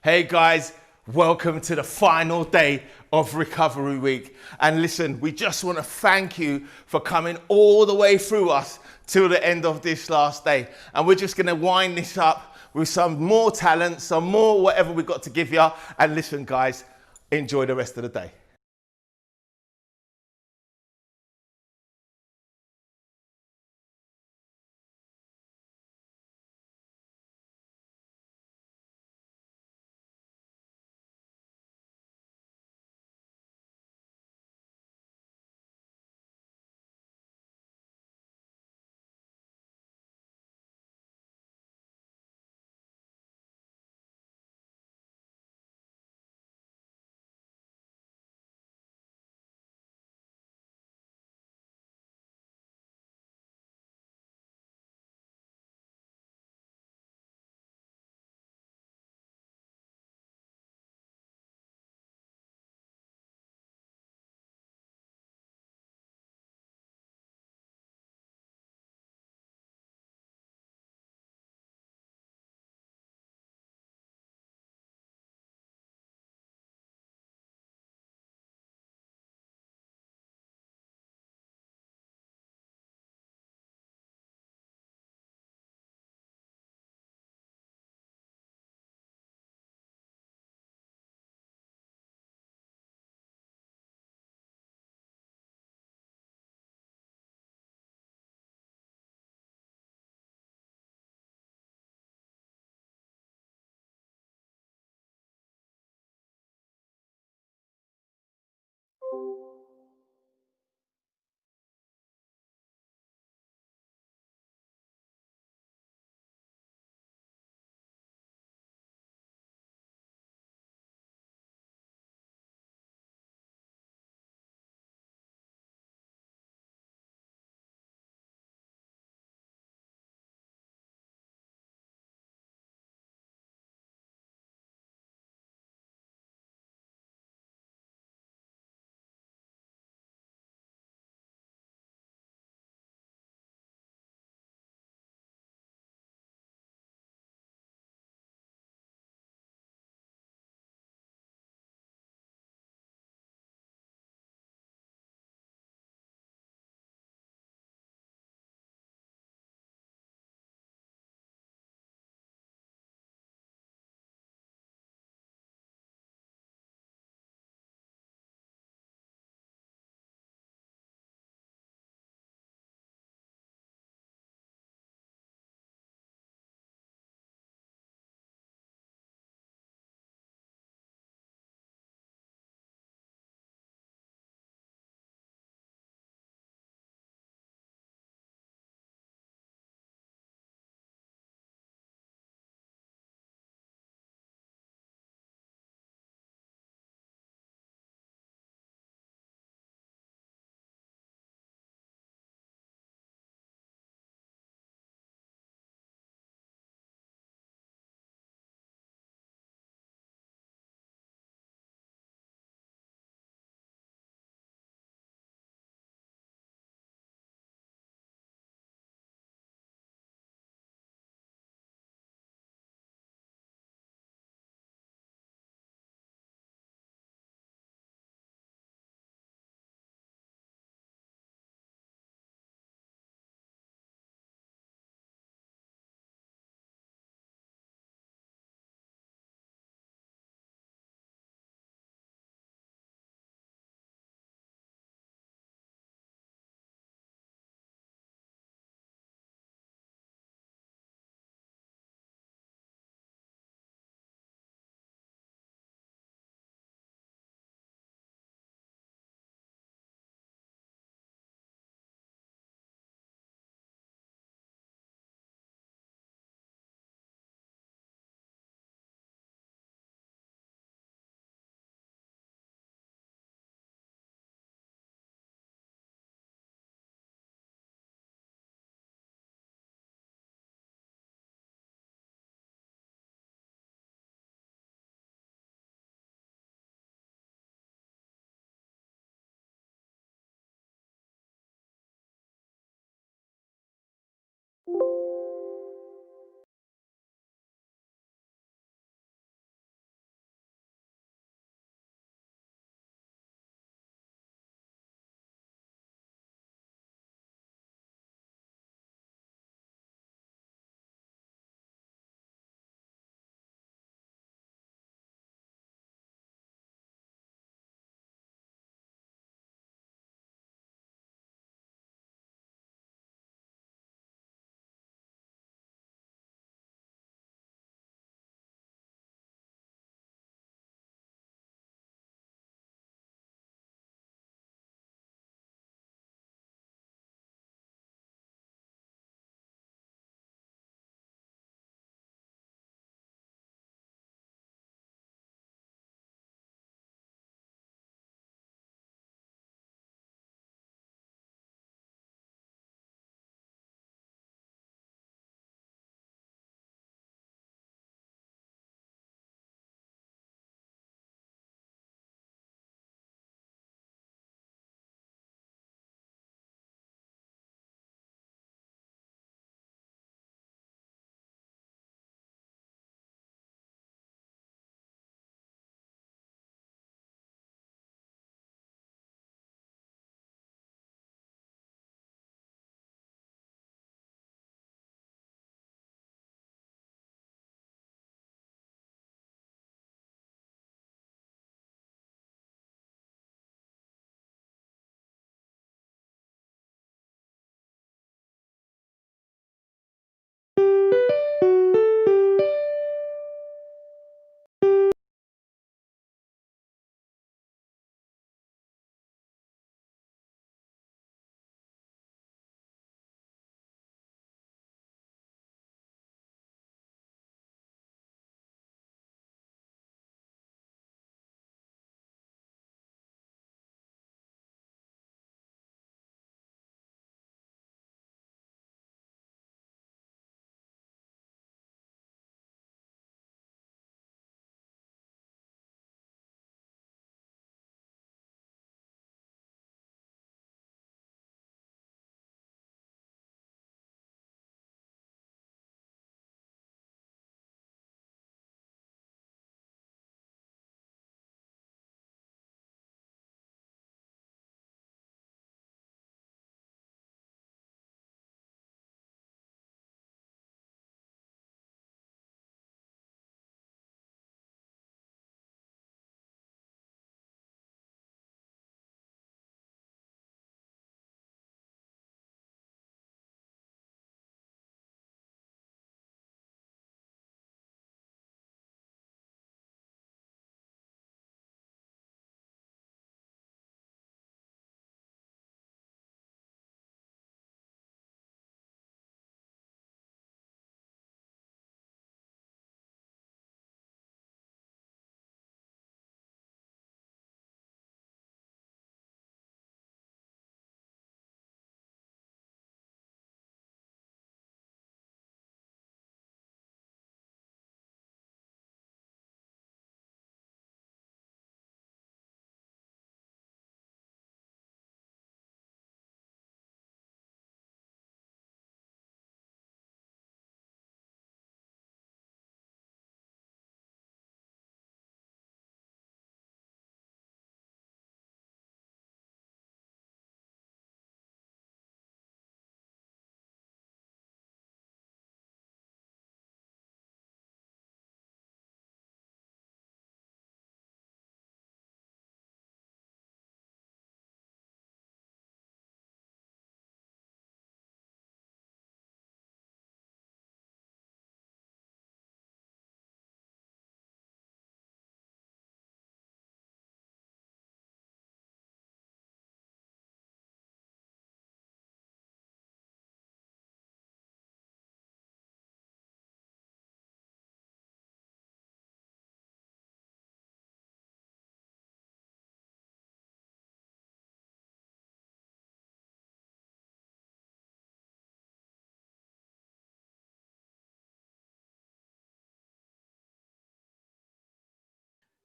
Hey guys, welcome to the final day of Recovery Week. And listen, we just want to thank you for coming all the way through us till the end of this last day. And we're just going to wind this up with some more talent, some more whatever we've got to give you. And listen guys, enjoy the rest of the day.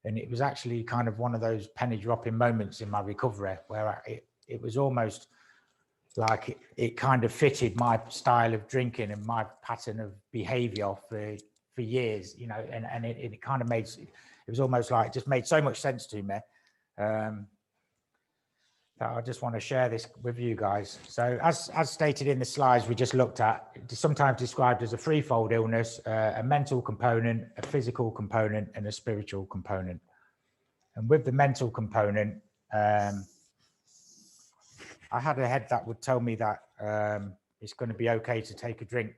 And it was actually kind of one of those penny dropping moments in my recovery where it was almost like it kind of fitted my style of drinking and my pattern of behavior for years, you know, and it kind of made, it was almost like it just made so much sense to me. That I just want to share this with you guys. So as stated in the slides we just looked at, it's sometimes described as a threefold illness, a mental component, a physical component, and a spiritual component. And with the mental component, I had a head that would tell me that it's going to be okay to take a drink.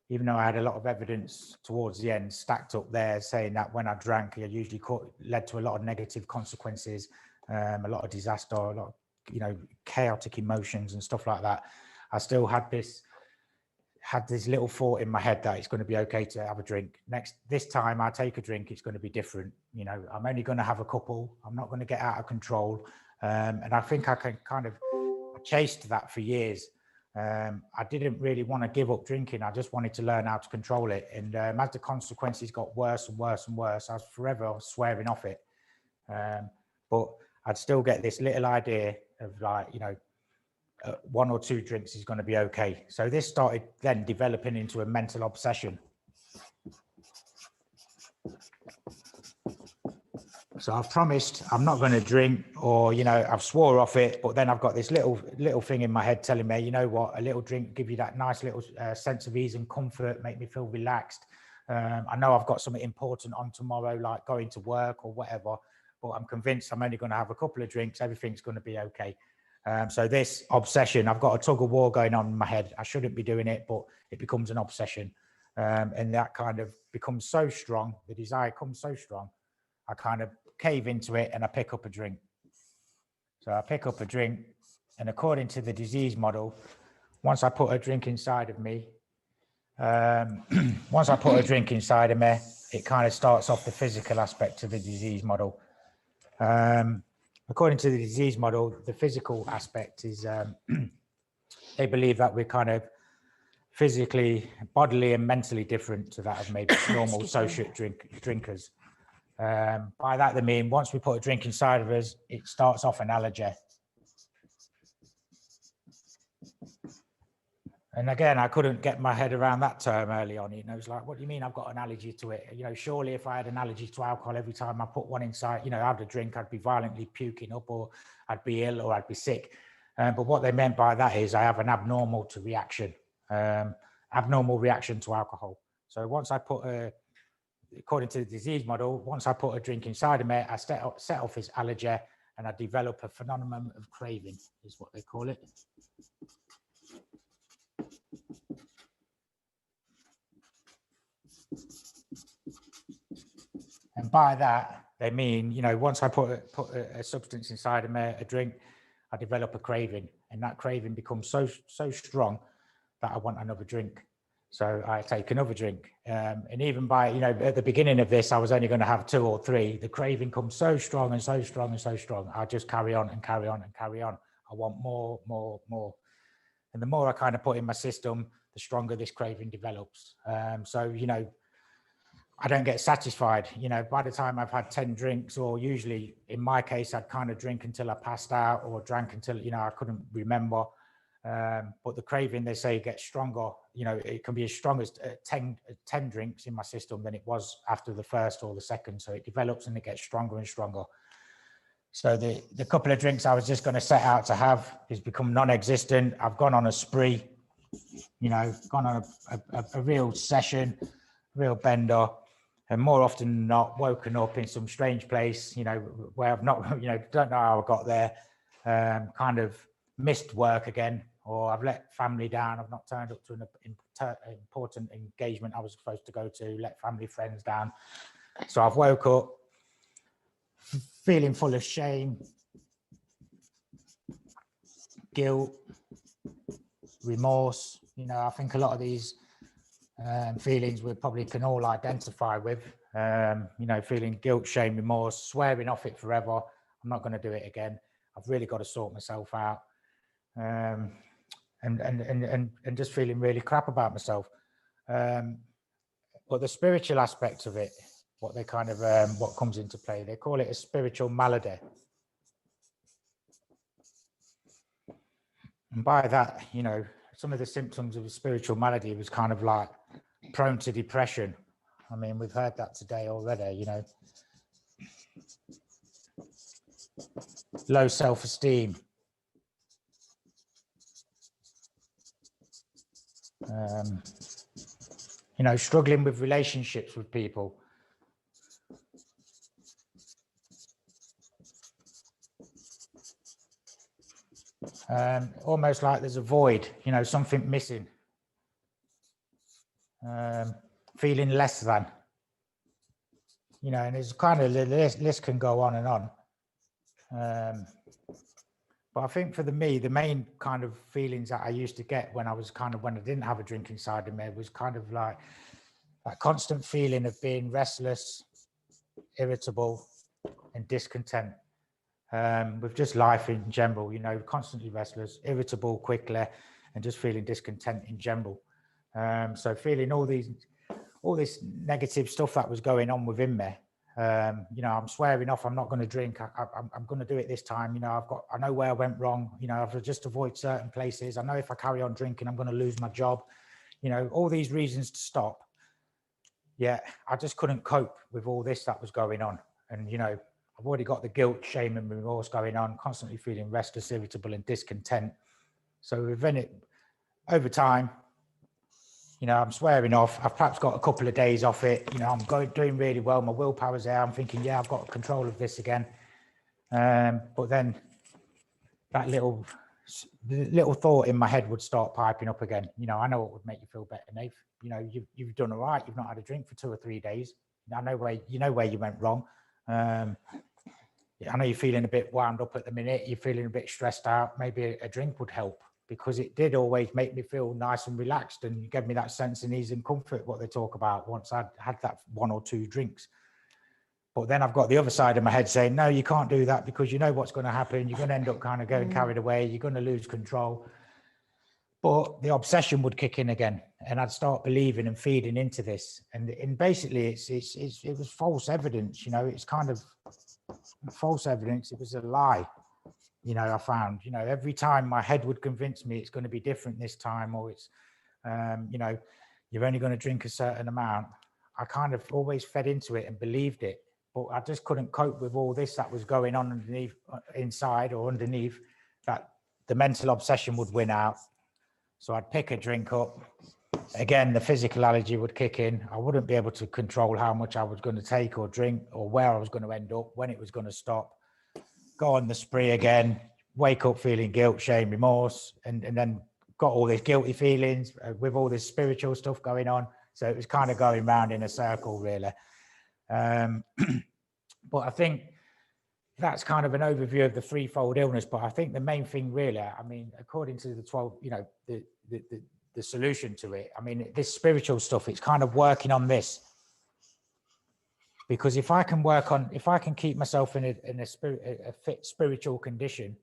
Even though I had a lot of evidence towards the end stacked up there saying that when I drank, it usually led to a lot of negative consequences, a lot of disaster, a lot of, you know, chaotic emotions and stuff like that. I still had this little thought in my head that it's going to be okay to have a drink. This time I take a drink, it's going to be different. You know, I'm only going to have a couple. I'm not going to get out of control. And I think I can I chased that for years. I didn't really want to give up drinking. I just wanted to learn how to control it. And as the consequences got worse and worse and worse, I was forever swearing off it. But I'd still get this little idea of like, you know, 1 or 2 drinks is going to be okay. So this started then developing into a mental obsession. So I've promised I'm not going to drink, or, you know, I've swore off it, but then I've got this little thing in my head telling me, you know what, a little drink give you that nice little sense of ease and comfort, make me feel relaxed. I know I've got something important on tomorrow, like going to work or whatever, but I'm convinced I'm only going to have a couple of drinks. Everything's going to be okay. So this obsession, I've got a tug of war going on in my head. I shouldn't be doing it, but it becomes an obsession. And that kind of becomes so strong. The desire comes so strong. I kind of cave into it and I pick up a drink. So I pick up a drink, and according to the disease model, once I put a drink inside of me, it kind of starts off the physical aspect of the disease model. According to the disease model, the physical aspect is they believe that we're kind of physically, bodily and mentally different to that of maybe normal social drinkers. By that they mean once we put a drink inside of us, it starts off an allergy. And again, I couldn't get my head around that term early on. You know, it's like, what do you mean I've got an allergy to it? You know, surely if I had an allergy to alcohol, every time I put one inside, you know, I had a drink, I'd be violently puking up, or I'd be ill, or I'd be sick. But what they meant by that is I have an abnormal reaction to alcohol. So once I put according to the disease model, once I put a drink inside of me, I set off this allergy, and I develop a phenomenon of craving, is what they call it. And by that, they mean, you know, once I put a substance inside of me, a drink, I develop a craving, and that craving becomes so strong that I want another drink. So I take another drink. And even by, you know, at the beginning of this, I was only going to have 2 or 3. The craving comes so strong and so strong and so strong. I just carry on and carry on and carry on. I want more. And the more I kind of put in my system, the stronger this craving develops. So, you know, I don't get satisfied. You know, by the time I've had 10 drinks, or usually in my case, I'd kind of drink until I passed out, or drank until, you know, I couldn't remember. But the craving, they say, gets stronger. You know, it can be as strong as 10 drinks in my system than it was after the first or the second. So it develops and it gets stronger and stronger. So the couple of drinks I was just going to set out to have has become non-existent. I've gone on a spree, you know, gone on a real session, real bender, and more often than not, woken up in some strange place, you know, where I've not, you know, don't know how I got there, kind of missed work again, or I've let family down. I've not turned up to an important engagement I was supposed to go to, let family friends down. So I've woke up feeling full of shame, guilt, remorse. You know, I think a lot of these feelings we probably can all identify with, you know, feeling guilt, shame, remorse, swearing off it forever. I'm not going to do it again. I've really got to sort myself out. And just feeling really crap about myself. But the spiritual aspect of it what they kind of what comes into play. They call it a spiritual malady. And by that, you know, some of the symptoms of a spiritual malady was kind of like prone to depression. I mean, we've heard that today already, you know. Low self-esteem. You know, struggling with relationships with people. Almost like there's a void, you know, something missing. Feeling less than. You know, and it's kind of, the list can go on and on. But I think for me, the main kind of feelings that I used to get when I didn't have a drink inside of me was kind of like that constant feeling of being restless, irritable, and discontent with just life in general, you know, constantly restless, irritable quickly, and just feeling discontent in general. So feeling all this negative stuff that was going on within me. You know, I'm swearing off, I'm not going to drink. I'm going to do it this time. You know, I know where I went wrong. You know, I've just avoid certain places. I know if I carry on drinking, I'm going to lose my job. You know, all these reasons to stop. Yeah, I just couldn't cope with all this that was going on. And, you know, I've already got the guilt, shame and remorse going on, constantly feeling restless, irritable and discontent. So over time, you know, I'm swearing off. I've perhaps got a couple of days off it. You know, I'm doing really well. My willpower's there. I'm thinking, yeah, I've got control of this again. But then that little thought in my head would start piping up again. You know, I know what would make you feel better, Nate. You know, you've done all right. You've not had a drink for 2 or 3 days. I know where you went wrong. I know you're feeling a bit wound up at the minute. You're feeling a bit stressed out. Maybe a drink would help, because it did always make me feel nice and relaxed and give me that sense of ease and comfort, what they talk about, once I'd had that 1 or 2 drinks. But then I've got the other side of my head saying, no, you can't do that, because you know what's going to happen. You're going to end up kind of getting carried away. You're going to lose control. But the obsession would kick in again, and I'd start believing and feeding into this. And basically it was false evidence, you know, it's kind of false evidence. It was a lie. You know, I found, you know, every time my head would convince me it's going to be different this time, or it's, you know, you're only going to drink a certain amount. I kind of always fed into it and believed it, but I just couldn't cope with all this that was going on underneath, that the mental obsession would win out. So I'd pick a drink up. Again, the physical allergy would kick in. I wouldn't be able to control how much I was going to take or drink, or where I was going to end up, when it was going to stop. Go on the spree again, wake up feeling guilt, shame, remorse, and then got all these guilty feelings with all this spiritual stuff going on. So it was kind of going round in a circle, really. But I think that's kind of an overview of the threefold illness. But I think the main thing, really, I mean, according to the 12, you know, the solution to it, I mean, this spiritual stuff, it's kind of working on this. Because if I can keep myself in a fit spiritual condition,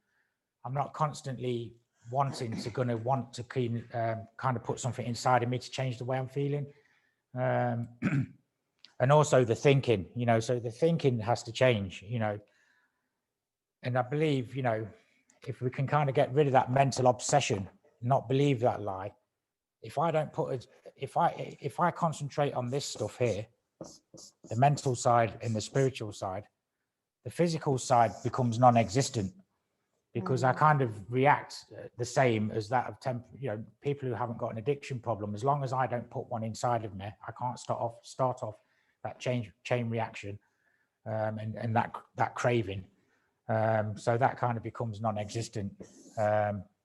I'm not constantly want to kind of put something inside of me to change the way I'm feeling. And also the thinking, you know, so the thinking has to change, you know. And I believe, you know, if we can kind of get rid of that mental obsession, not believe that lie. If I concentrate on this stuff here, the mental side and the spiritual side, the physical side becomes non-existent, because I kind of react the same as that of people who haven't got an addiction problem. As long as I don't put one inside of me, I can't start off that chain reaction and that craving. So that kind of becomes non-existent.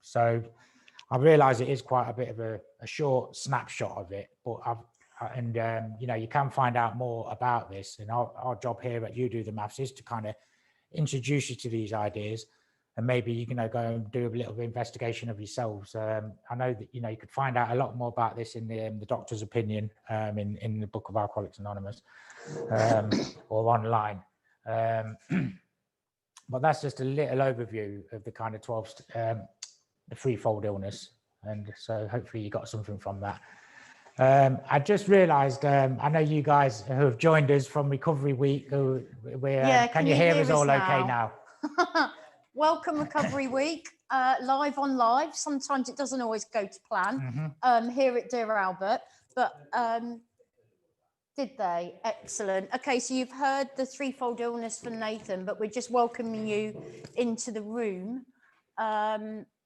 So I realize it is quite a bit of a short snapshot of it, but you know, you can find out more about this. And our job here at You Do the Maths is to kind of introduce you to these ideas, and maybe you can go and do a little investigation of yourselves. I know that, you know, you could find out a lot more about this in the doctor's opinion in the book of Alcoholics Anonymous or online. But that's just a little overview of the kind of the threefold illness. And so hopefully you got something from that. I just realised, I know you guys who have joined us from Recovery Week, can you hear us all okay now? Welcome Recovery Week, live on live. Sometimes it doesn't always go to plan here at Dear Albert, but did they? Excellent. Okay, so you've heard the threefold illness from Nathan, but we're just welcoming you into the room.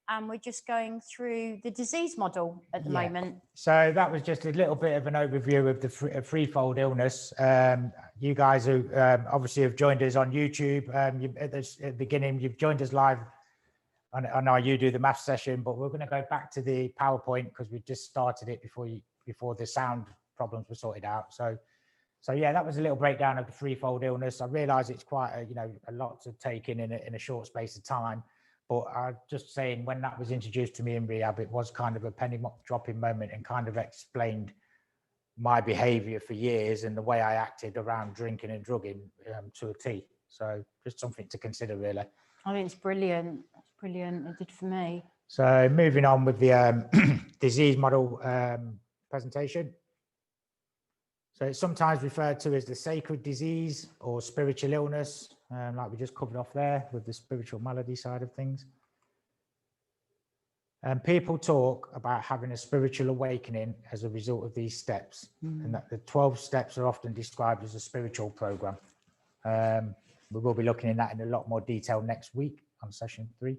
And we're just going through the disease model at the moment. So that was just a little bit of an overview of the threefold illness. You guys who obviously have joined us on YouTube, at the beginning, you've joined us live on our You Do the Math session, but we're going to go back to the PowerPoint because we just started it before the sound problems were sorted out. So yeah, that was a little breakdown of the threefold illness. I realise it's quite a lot to take in a short space of time. But I'm just saying, when that was introduced to me in rehab, it was kind of a penny dropping moment and kind of explained my behaviour for years and the way I acted around drinking and drugging to a T. So just something to consider, really. I think it's brilliant. It's brilliant. It did for me. So moving on with the disease model presentation. So it's sometimes referred to as the sacred disease or spiritual illness, like we just covered off there with the spiritual malady side of things. And people talk about having a spiritual awakening as a result of these steps, and that the 12 steps are often described as a spiritual program. We will be looking at that in a lot more detail next week on session 3.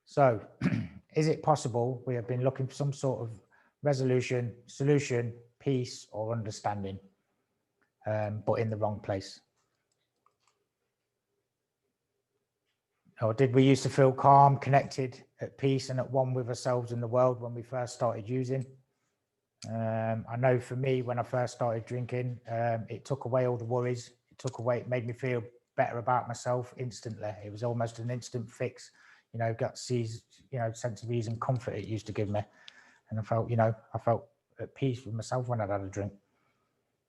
So is it possible we have been looking for some sort of resolution, solution, peace, or understanding, but in the wrong place? Or did we used to feel calm, connected, at peace, and at one with ourselves and the world when we first started using? I know for me, when I first started drinking, it took away all the worries. It made me feel better about myself instantly. It was almost an instant fix, sense of ease and comfort it used to give me. And I felt at peace with myself when I'd had a drink.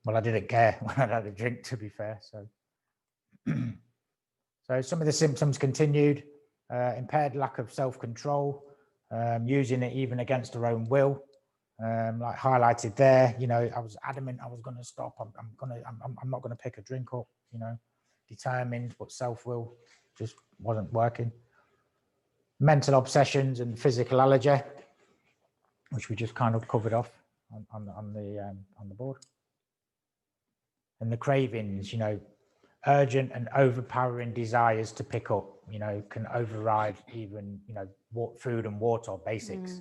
Well, I didn't care when I'd had a drink, to be fair. So, so some of the symptoms continued: impaired lack of self-control, using it even against our own will. Like highlighted there, I was adamant I was going to stop. I'm not going to pick a drink up. Determined, but self-will just wasn't working. Mental obsessions and physical allergy, which we just kind of covered off on the board. And the cravings, urgent and overpowering desires to pick up, can override even, food and water basics.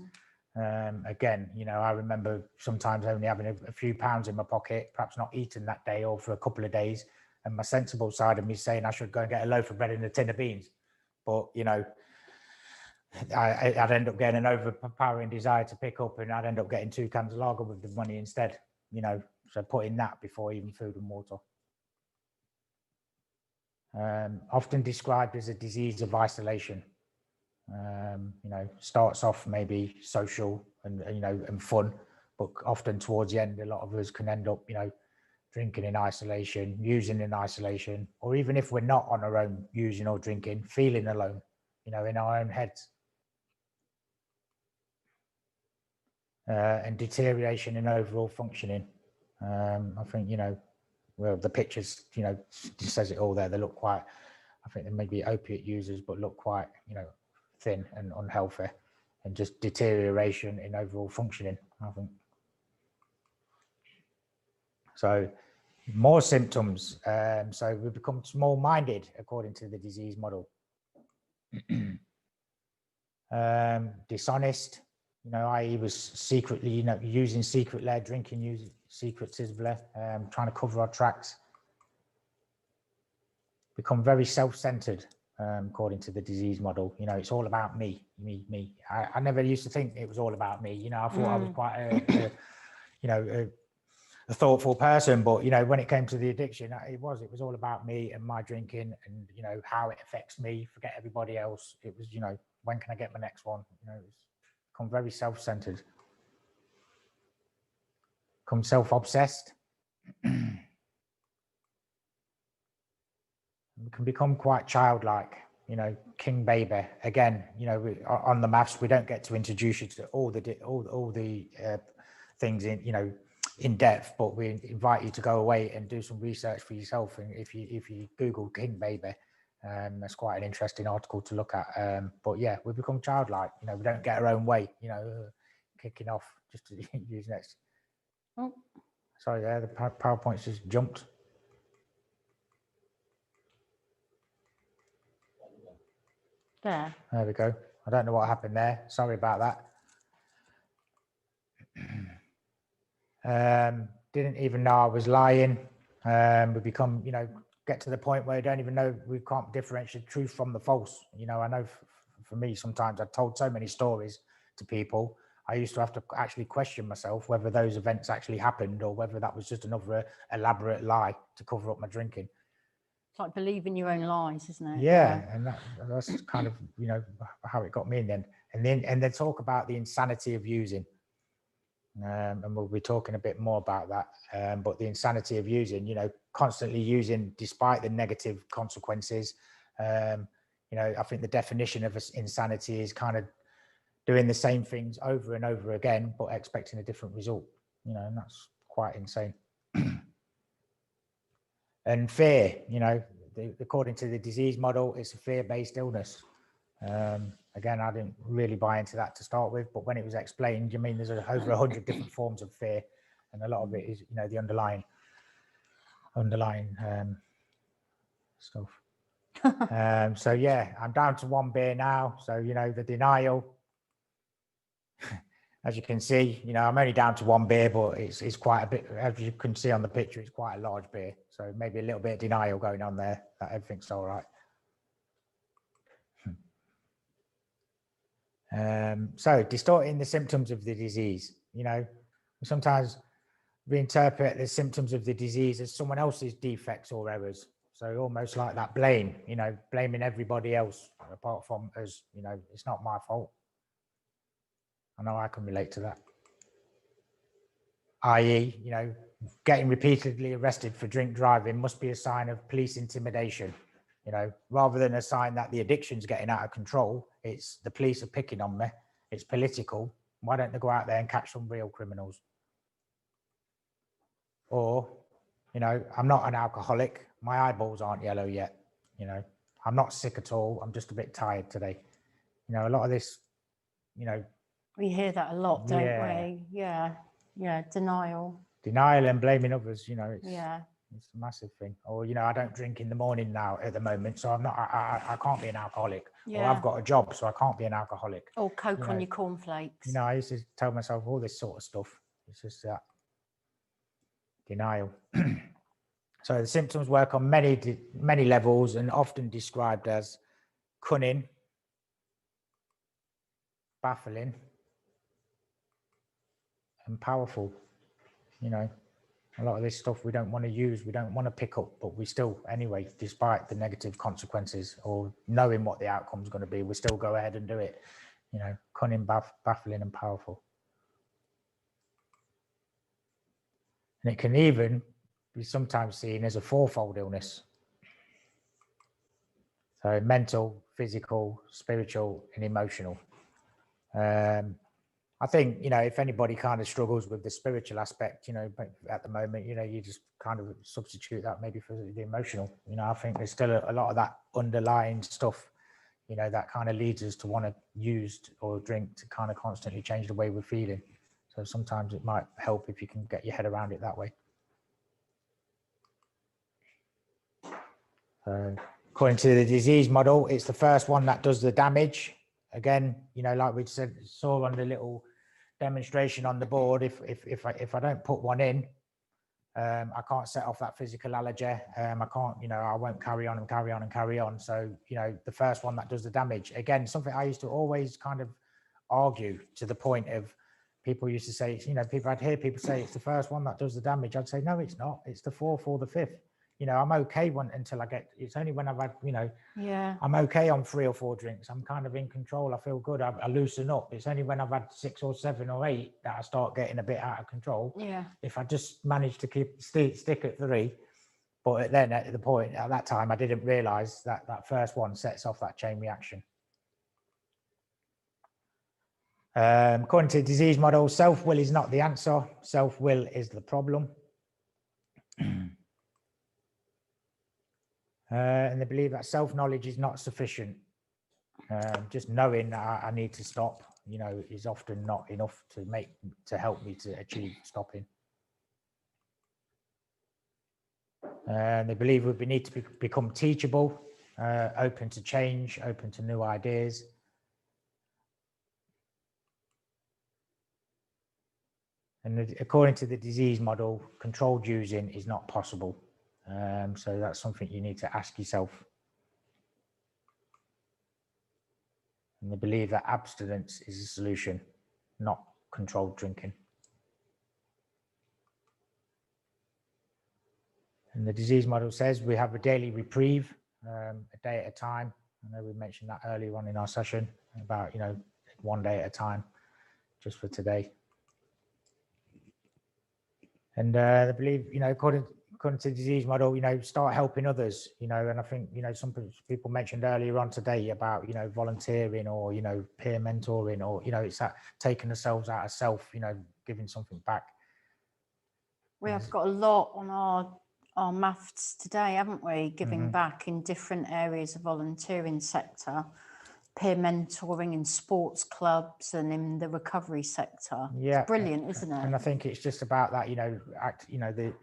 Again, I remember sometimes only having a few pounds in my pocket, perhaps not eating that day or for a couple of days, and my sensible side of me saying I should go and get a loaf of bread and a tin of beans. But, I'd end up getting an overpowering desire to pick up, and I'd end up getting 2 cans of lager with the money instead, so putting that before even food and water. Often described as a disease of isolation. Starts off maybe social and fun, but often towards the end, a lot of us can end up, drinking in isolation, using in isolation, or even if we're not on our own using or drinking, feeling alone, in our own heads. And deterioration in overall functioning. I think, well, the pictures, just says it all there. They look quite, I think they may be opiate users, but look quite, thin and unhealthy, and just deterioration in overall functioning, I think. So more symptoms. So we become small-minded according to the disease model. Dishonest, i.e. was secretly, using secretly, drinking secretively, trying to cover our tracks. Become very self-centered, according to the disease model. It's all about me. I never used to think it was all about me. I thought I was quite a thoughtful person, but when it came to the addiction, it was all about me and my drinking, and how it affects me. Forget everybody else. It was when can I get my next one? It's become very self-centered. Become self-obsessed. We can become quite childlike, you know, King Baby. Again, you know, on the maths, we don't get to introduce you to all the things in, you know, in depth, but we invite you to go away and do some research for yourself. And if you Google King Baby, that's quite an interesting article to look at. But yeah, we become childlike. You know, we don't get our own way. You know, kicking off just to use next. Oh, sorry, there the PowerPoint's just jumped. There we go. I don't know what happened there. Sorry about that. Didn't even know I was lying. We become, you know, get to the point where you don't even know, we can't differentiate truth from the false. You know, I know for me, sometimes I've told so many stories to people, I used to have to actually question myself whether those events actually happened or whether that was just another elaborate lie to cover up my drinking. it's like believing your own lies, isn't it? Yeah, and that's kind of, you know, how it got me in the end. And then talk about the insanity of using. And we'll be talking a bit more about that. But the insanity of using, you know, constantly using despite the negative consequences. You know, I think the definition of insanity is kind of doing the same things over and over again, but expecting a different result. You know, and that's quite insane. And fear, you know, according to the disease model, it's a fear-based illness. Again, I didn't really buy into that to start with, but when it was explained, I mean, there's over 100 different forms of fear, and a lot of it is, you know, the underlying stuff. So yeah, I'm down to 1 beer now. So, you know, the denial, as you can see, you know, I'm only down to 1 beer, but it's quite a bit, as you can see on the picture, it's quite a large beer. So maybe a little bit of denial going on there that everything's all right. So distorting the symptoms of the disease, you know, sometimes we interpret the symptoms of the disease as someone else's defects or errors. So almost like that blame, you know, blaming everybody else apart from us, you know, it's not my fault. I know I can relate to that. i.e., you know, getting repeatedly arrested for drink driving must be a sign of police intimidation. You know, rather than a sign that the addiction's getting out of control, it's the police are picking on me. It's political. Why don't they go out there and catch some real criminals? Or, you know, I'm not an alcoholic. My eyeballs aren't yellow yet. You know, I'm not sick at all. I'm just a bit tired today. You know, a lot of this, you know. We hear that a lot, don't we? Yeah. Yeah. Denial and blaming others, you know, it's a massive thing. Or, you know, I don't drink in the morning now at the moment, so I'm not, I can't be an alcoholic. Or I've got a job, so I can't be an alcoholic. Or Coke on your cornflakes. You know, I used to tell myself all this sort of stuff. It's just that denial. So the symptoms work on many levels and often described as cunning, baffling, and powerful. You know, a lot of this stuff we don't want to use, we don't want to pick up, but we still, anyway, despite the negative consequences or knowing what the outcome is going to be, we still go ahead and do it. You know, cunning, baffling, and powerful. And it can even be sometimes seen as a fourfold illness. So mental, physical, spiritual, and emotional. I think, you know, if anybody kind of struggles with the spiritual aspect, you know, at the moment, you know, you just kind of substitute that maybe for the emotional. You know, I think there's still a lot of that underlying stuff, you know, that kind of leads us to want to use or drink to kind of constantly change the way we're feeling. So sometimes it might help if you can get your head around it that way. According to the disease model, it's the first one that does the damage. Again, you know, like we saw on the little demonstration on the board, if I don't put one in, I can't set off that physical allergy. I can't, you know, I won't carry on and carry on and carry on. So, you know, the first one that does the damage. Again, something I used to always kind of argue to the point of people used to say, you know, I'd hear people say it's the first one that does the damage. I'd say, no, it's not. It's the fourth or the fifth. You know, I'm okay until I get, it's only when I've had, you know, I'm okay on 3 or 4 drinks. I'm kind of in control. I feel good. I loosen up. It's only when I've had 6 or 7 or 8 that I start getting a bit out of control. Yeah. If I just manage to stick at 3, But then at that time, I didn't realize that that first one sets off that chain reaction. According to the disease model, self-will is not the answer. Self-will is the problem. And they believe that self-knowledge is not sufficient. Just knowing that I need to stop, is often not enough to help me to achieve stopping. They believe we need to become teachable, open to change, open to new ideas. And according to the disease model, controlled using is not possible. So that's something you need to ask yourself. And they believe that abstinence is a solution, not controlled drinking. And the disease model says we have a daily reprieve, a day at a time. I know we mentioned that earlier on in our session about, 1 day at a time, just for today. And I believe, according to the disease model, start helping others, and I think, some people mentioned earlier on today about, volunteering or, peer mentoring or, it's that taking ourselves out of self, giving something back. We have got a lot on our maths today, haven't we? Giving back in different areas of volunteering sector, peer mentoring in sports clubs and in the recovery sector. Yeah, it's brilliant, isn't it? And I think it's just about that,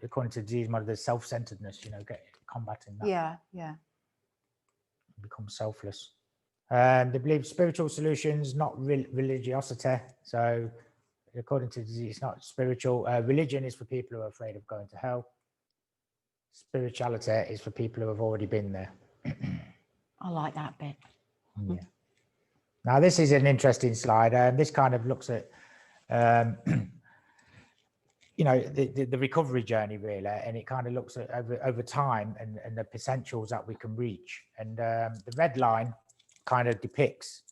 according to the disease model, there's self-centeredness, combating that. Yeah. Become selfless. They believe spiritual solutions, not religiosity. So according to the disease, it's not spiritual. Religion is for people who are afraid of going to hell. Spirituality is for people who have already been there. I like that bit. Yeah. Now, this is an interesting slide. This kind of looks at, the recovery journey, really, and it kind of looks at over time and the potentials that we can reach. And the red line kind of depicts,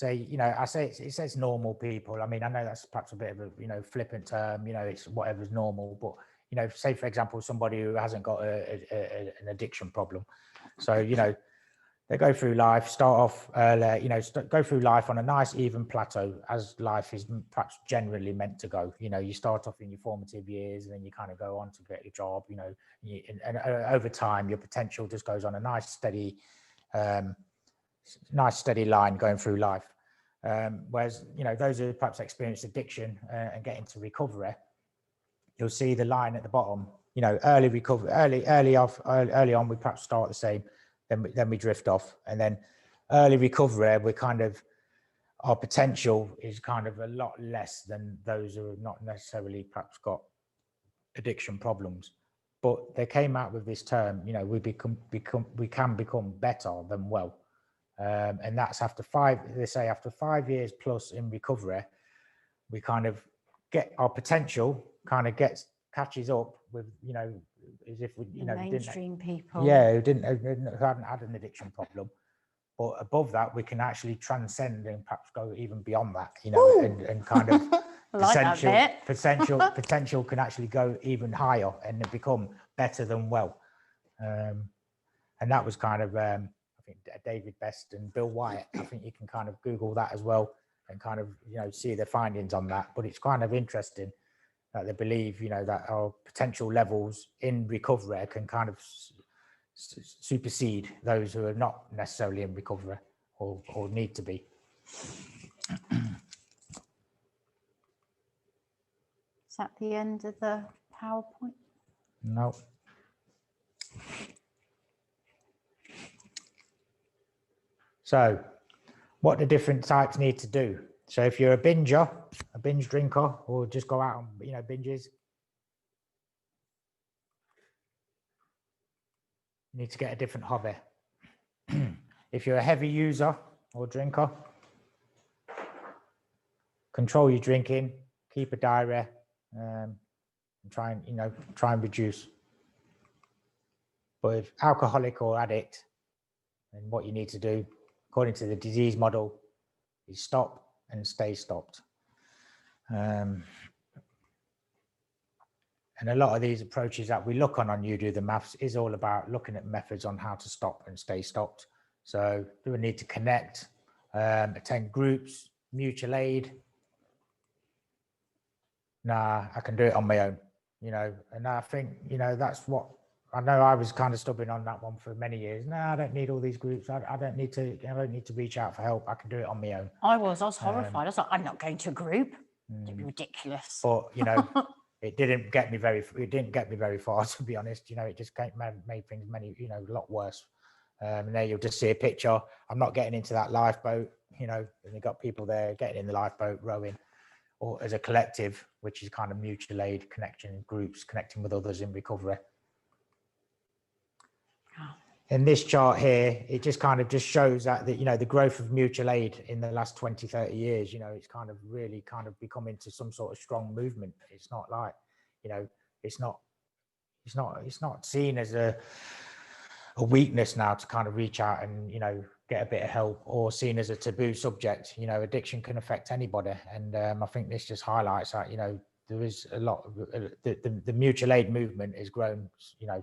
it says normal people. I mean, I know that's perhaps a bit of a, flippant term, it's whatever's normal, but, say, for example, somebody who hasn't got an addiction problem. So, they go through life, start off early, go through life on a nice even plateau as life is perhaps generally meant to go. You start off in your formative years and then you kind of go on to get your job, and over time, your potential just goes on a nice steady line going through life. Whereas, those who perhaps experience addiction and get into recovery, you'll see the line at the bottom, early recovery, early on, we perhaps start the same. Then we drift off, and then early recovery, our potential is kind of a lot less than those who have not necessarily perhaps got addiction problems. But they came out with this term, we can become better than well, and that's after 5 years plus in recovery, we kind of get our potential catches up with as if we mainstream people, who haven't had an addiction problem, but above that we can actually transcend and perhaps go even beyond that, and kind of potential can actually go even higher and become better than well, and that was kind of I think David Best and Bill Wyatt. I think you can kind of Google that as well and kind of see the findings on that. But it's kind of interesting that they believe, that our potential levels in recovery can kind of supersede those who are not necessarily in recovery or need to be. Is that the end of the PowerPoint? No. So what the different types need to do. So if you're a binge drinker, or just go out on, binges, you need to get a different hobby. If you're a heavy user or drinker, control your drinking, keep a diary, and try and reduce. But if alcoholic or addict, then what you need to do, according to the disease model, is stop and stay stopped. And And a lot of these approaches that we look on You Do the Maths is all about looking at methods on how to stop and stay stopped. So do we need to connect, attend groups, mutual aid? Nah, I can do it on my own, you know, and I think, you know, that's what, I know I was kind of stubborn on that one for many years. No, I don't need all these groups. I don't need to reach out for help. I can do it on my own. I was horrified. I was like, I'm not going to a group. It'd be ridiculous. But, you know, it didn't get me very far, to be honest. You know, it just made things a lot worse. And there you'll just see a picture. I'm not getting into that lifeboat, you know, and you've got people there getting in the lifeboat, rowing, or as a collective, which is kind of mutual aid, connection groups, connecting with others in recovery. In this chart here, it just kind of just shows that, you know, the growth of mutual aid in the last 20, 30 years, you know, it's kind of really kind of become into some sort of strong movement. It's not like, you know, it's not seen as a weakness now to kind of reach out and, you know, get a bit of help, or seen as a taboo subject. You know, addiction can affect anybody. And I think this just highlights that, you know, there is a lot of the mutual aid movement has grown, you know,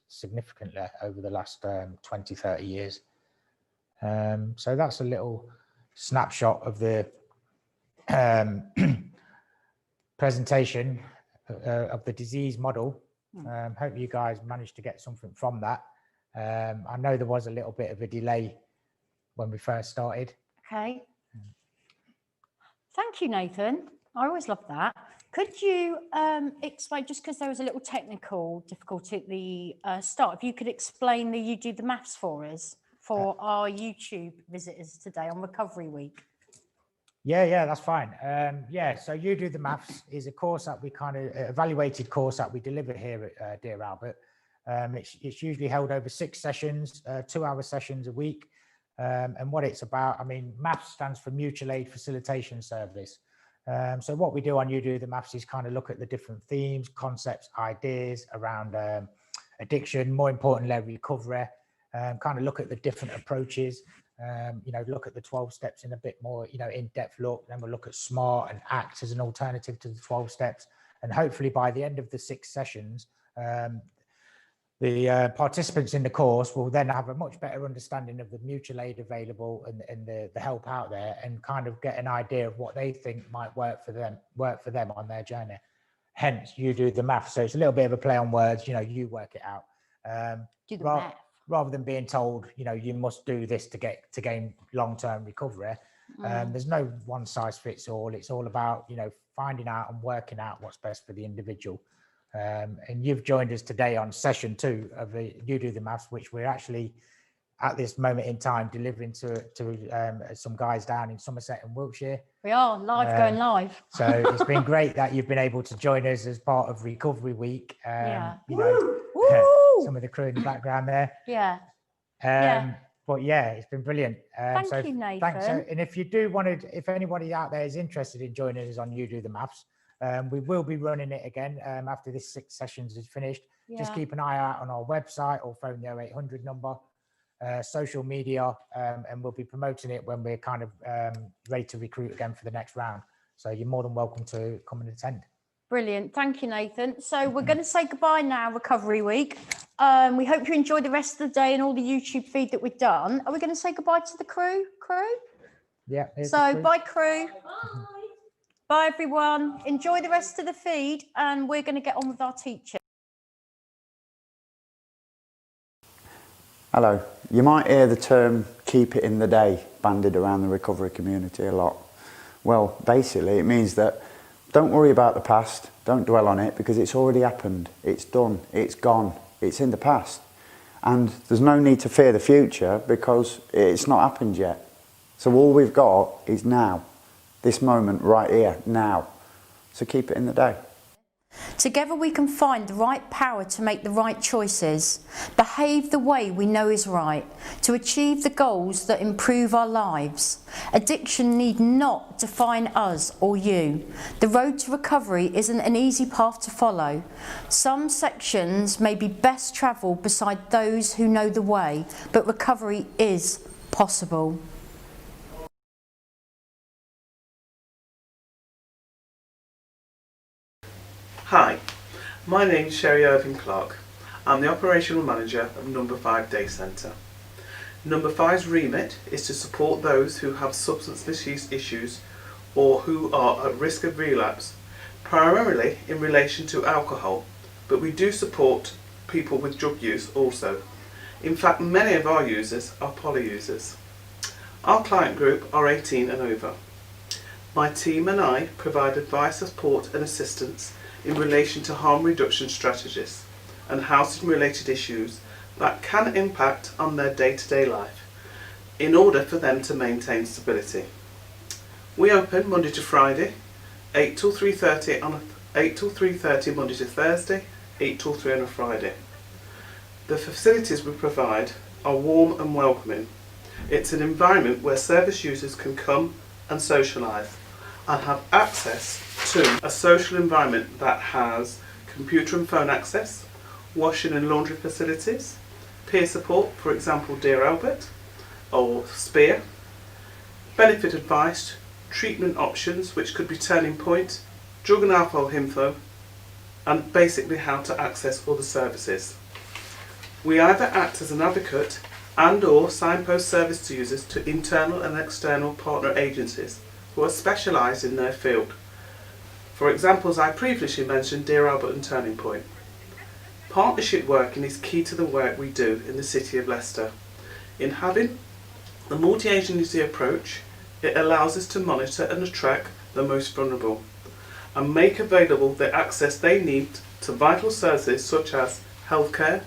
significantly over the last 20, 30 years. So that's a little snapshot of the presentation of the disease model. Hope you guys managed to get something from that. I know there was a little bit of a delay when we first started. Okay. Thank you, Nathan. I always love that. Could you explain, just because there was a little technical difficulty at the start, if you could explain the You Do the Maths for us, for our YouTube visitors today on Recovery Week? Yeah, that's fine. Yeah, so You Do the Maths is a course that we evaluated course that we deliver here at Dear Albert. It's usually held over 6 sessions, 2-hour sessions a week. And what it's about, I mean, maths stands for Mutual Aid Facilitation Service. So what we do on You Do the Maths is kind of look at the different themes, concepts, ideas around addiction, more importantly, recovery, kind of look at the different approaches, you know, look at the 12 steps in a bit more, you know, in-depth look. Then we'll look at SMART and ACT as an alternative to the 12 steps. And hopefully by the end of the 6 sessions, the participants in the course will then have a much better understanding of the mutual aid available and the help out there, and kind of get an idea of what they think might work for them on their journey. Hence, You Do the Math. So it's a little bit of a play on words, you know, you work it out. Do the math. Rather than being told, you know, you must do this to gain long-term recovery. There's no one size fits all. It's all about, you know, finding out and working out what's best for the individual. And you've joined us today on session 2 of the You Do the Maths, which we're actually at this moment in time delivering to some guys down in Somerset and Wiltshire. We are going live. So it's been great that you've been able to join us as part of Recovery Week. Yeah. You know, some of the crew in the background there. Yeah. But yeah, it's been brilliant. Thank you, Nathan. Thanks. And if you do want to, if anybody out there is interested in joining us on You Do the Maths, we will be running it again after this 6 sessions is finished. Yeah. Just keep an eye out on our website or phone the 0800 number, social media, and we'll be promoting it when we're kind of ready to recruit again for the next round. So you're more than welcome to come and attend. Brilliant. Thank you, Nathan. So we're going to say goodbye now, Recovery Week. We hope you enjoy the rest of the day and all the YouTube feed that we've done. Are we going to say goodbye to the crew? Yeah. So bye, crew. Bye. Bye, everyone. Enjoy the rest of the feed, and we're going to get on with our teaching. Hello. You might hear the term "keep it in the day" bandied around the recovery community a lot. Well, basically it means that don't worry about the past, don't dwell on it, because it's already happened, it's done, it's gone, it's in the past. And there's no need to fear the future because it's not happened yet. So all we've got is now. This moment right here, now. So keep it in the day. Together we can find the right power to make the right choices, behave the way we know is right, to achieve the goals that improve our lives. Addiction need not define us or you. The road to recovery isn't an easy path to follow. Some sections may be best travelled beside those who know the way, but recovery is possible. Hi, My name's Sherry Irving Clark. I'm the Operational Manager of Number 5 Day Centre. Number 5's remit is to support those who have substance misuse issues or who are at risk of relapse, primarily in relation to alcohol, but we do support people with drug use also. In fact, many of our users are poly users. Our client group are 18 and over. My team and I provide advice, support and assistance in relation to harm reduction strategies and housing related issues that can impact on their day-to-day life in order for them to maintain stability. We open Monday to Friday, 8 till 3:30 Monday to Thursday, 8 till 3 on a Friday. The facilities we provide are warm and welcoming. It's an environment where service users can come and socialise and have access to a social environment that has computer and phone access, washing and laundry facilities, peer support, for example Dear Albert or Spear, benefit advice, treatment options which could be Turning Point, drug and alcohol info, and basically how to access other services. We either act as an advocate and or signpost service to users to internal and external partner agencies who are specialised in their field. For examples I previously mentioned Dear Albert and Turning Point. Partnership working is key to the work we do in the City of Leicester. In having a multi-agency approach, it allows us to monitor and attract the most vulnerable and make available the access they need to vital services such as healthcare,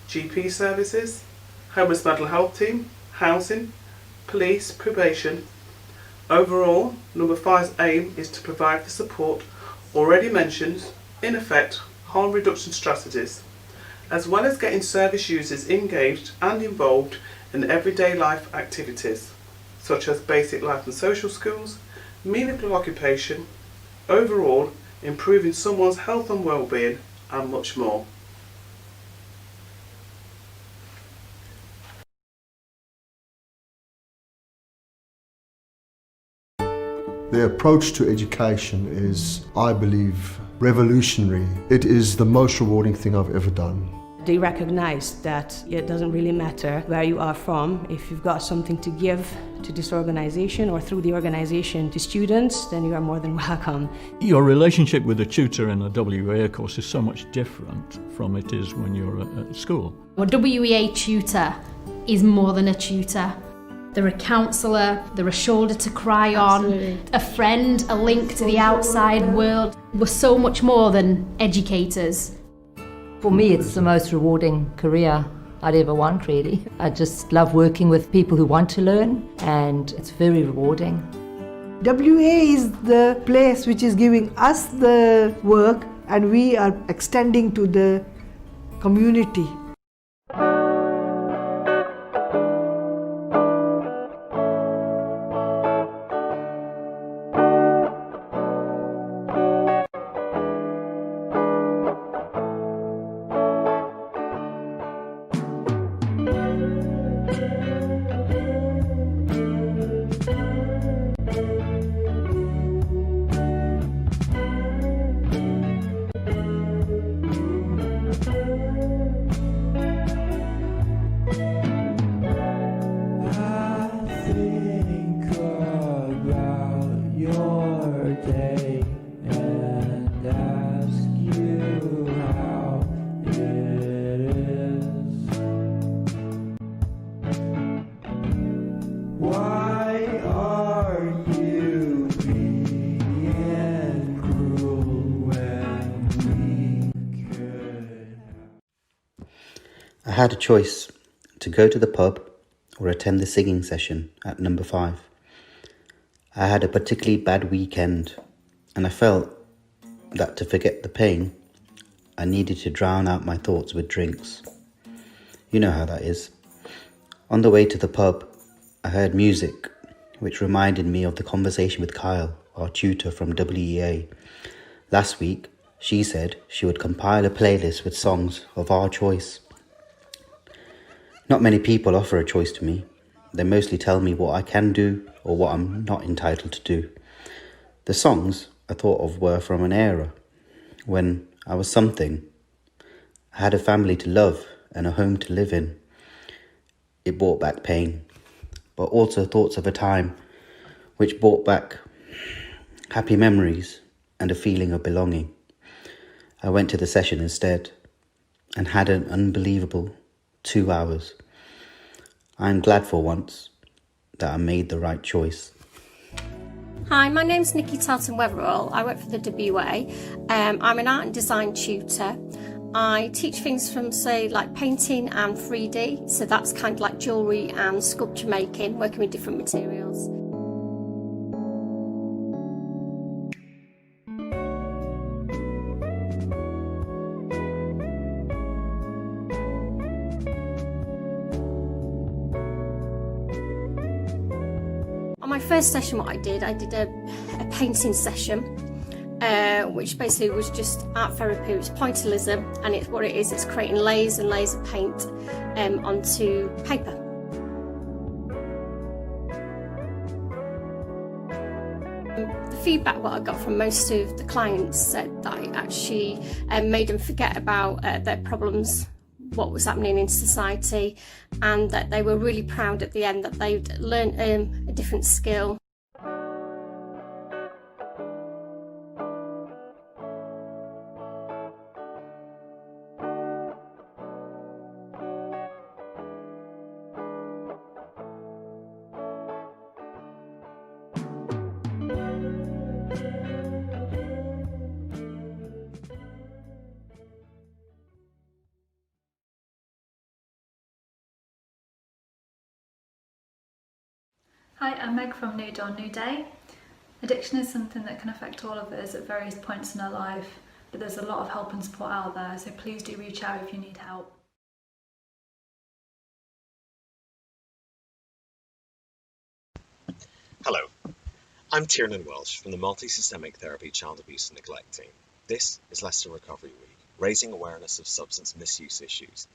GP services, homeless mental health team, housing, police, probation. Overall, Number 5's aim is to provide the support already mentioned, in effect, harm reduction strategies, as well as getting service users engaged and involved in everyday life activities, such as basic life and social skills, meaningful occupation, overall improving someone's health and well-being, and much more. The approach to education is, I believe, revolutionary. It is the most rewarding thing I've ever done. They recognise that it doesn't really matter where you are from. If you've got something to give to this organisation or through the organisation to students, then you are more than welcome. Your relationship with a tutor in a WEA course is so much different from it is when you're at school. A WEA tutor is more than a tutor. They're a counsellor, they're a shoulder to cry on, a friend, a link to the outside world. We're so much more than educators. For me, it's the most rewarding career I'd ever want, really. I just love working with people who want to learn, and it's very rewarding. WA is the place which is giving us the work, and we are extending to the community. I had a choice to go to the pub or attend the singing session at Number 5. I had a particularly bad weekend and I felt that to forget the pain, I needed to drown out my thoughts with drinks. You know how that is. On the way to the pub, I heard music which reminded me of the conversation with Kyle, our tutor from WEA. Last week, she said she would compile a playlist with songs of our choice. Not many people offer a choice to me. They mostly tell me what I can do or what I'm not entitled to do. The songs I thought of were from an era when I was something. I had a family to love and a home to live in. It brought back pain, but also thoughts of a time which brought back happy memories and a feeling of belonging. I went to the session instead and had an unbelievable 2 hours. I'm glad for once that I made the right choice. Hi, my name's Nikki Tarleton-Weatherall. I work for the WA. I'm an art and design tutor. I teach things from, say, like painting and 3D, so that's kind of like jewellery and sculpture making, working with different materials. On my first session, what I did a painting session, which basically was just art therapy. It was pointillism, and it's what it is. It's creating layers and layers of paint onto paper. The feedback what I got from most of the clients said that it actually made them forget about their problems, what was happening in society, and that they were really proud at the end that they'd learned a different skill. Hi, I'm Meg from New Dawn New Day. Addiction is something that can affect all of us at various points in our life, but there's a lot of help and support out there, so please do reach out if you need help. Hello, I'm Tiernan Welsh from the Multi-Systemic Therapy Child Abuse and Neglect team. This is Leicester Recovery Week, raising awareness of substance misuse issues.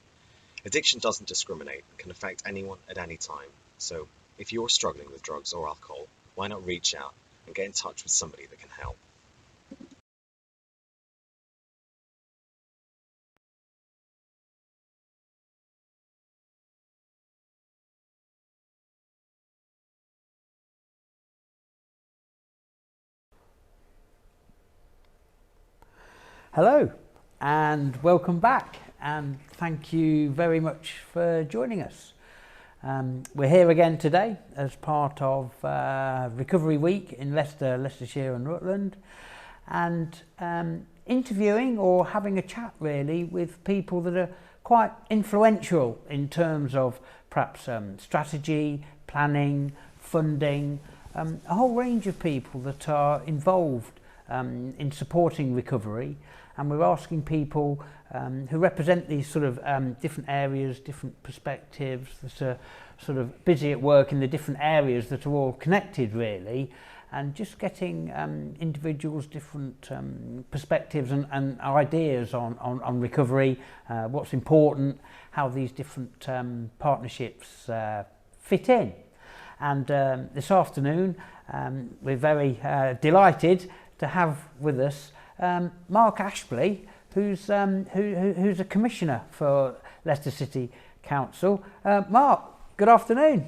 Addiction doesn't discriminate and can affect anyone at any time, so if you're struggling with drugs or alcohol, why not reach out and get in touch with somebody that can help. Hello and welcome back, and thank you very much for joining us. We're here again today as part of Recovery Week in Leicester, Leicestershire and Rutland, and interviewing or having a chat really with people that are quite influential in terms of perhaps strategy, planning, funding, a whole range of people that are involved in supporting recovery, and we're asking people who represent these sort of different areas, different perspectives, that are sort of busy at work in the different areas that are all connected really, and just getting individuals' different perspectives and ideas on recovery, what's important, how these different partnerships fit in. And this afternoon we're very delighted to have with us Mark Ashley, who's a commissioner for Leicester City Council. Mark, good afternoon.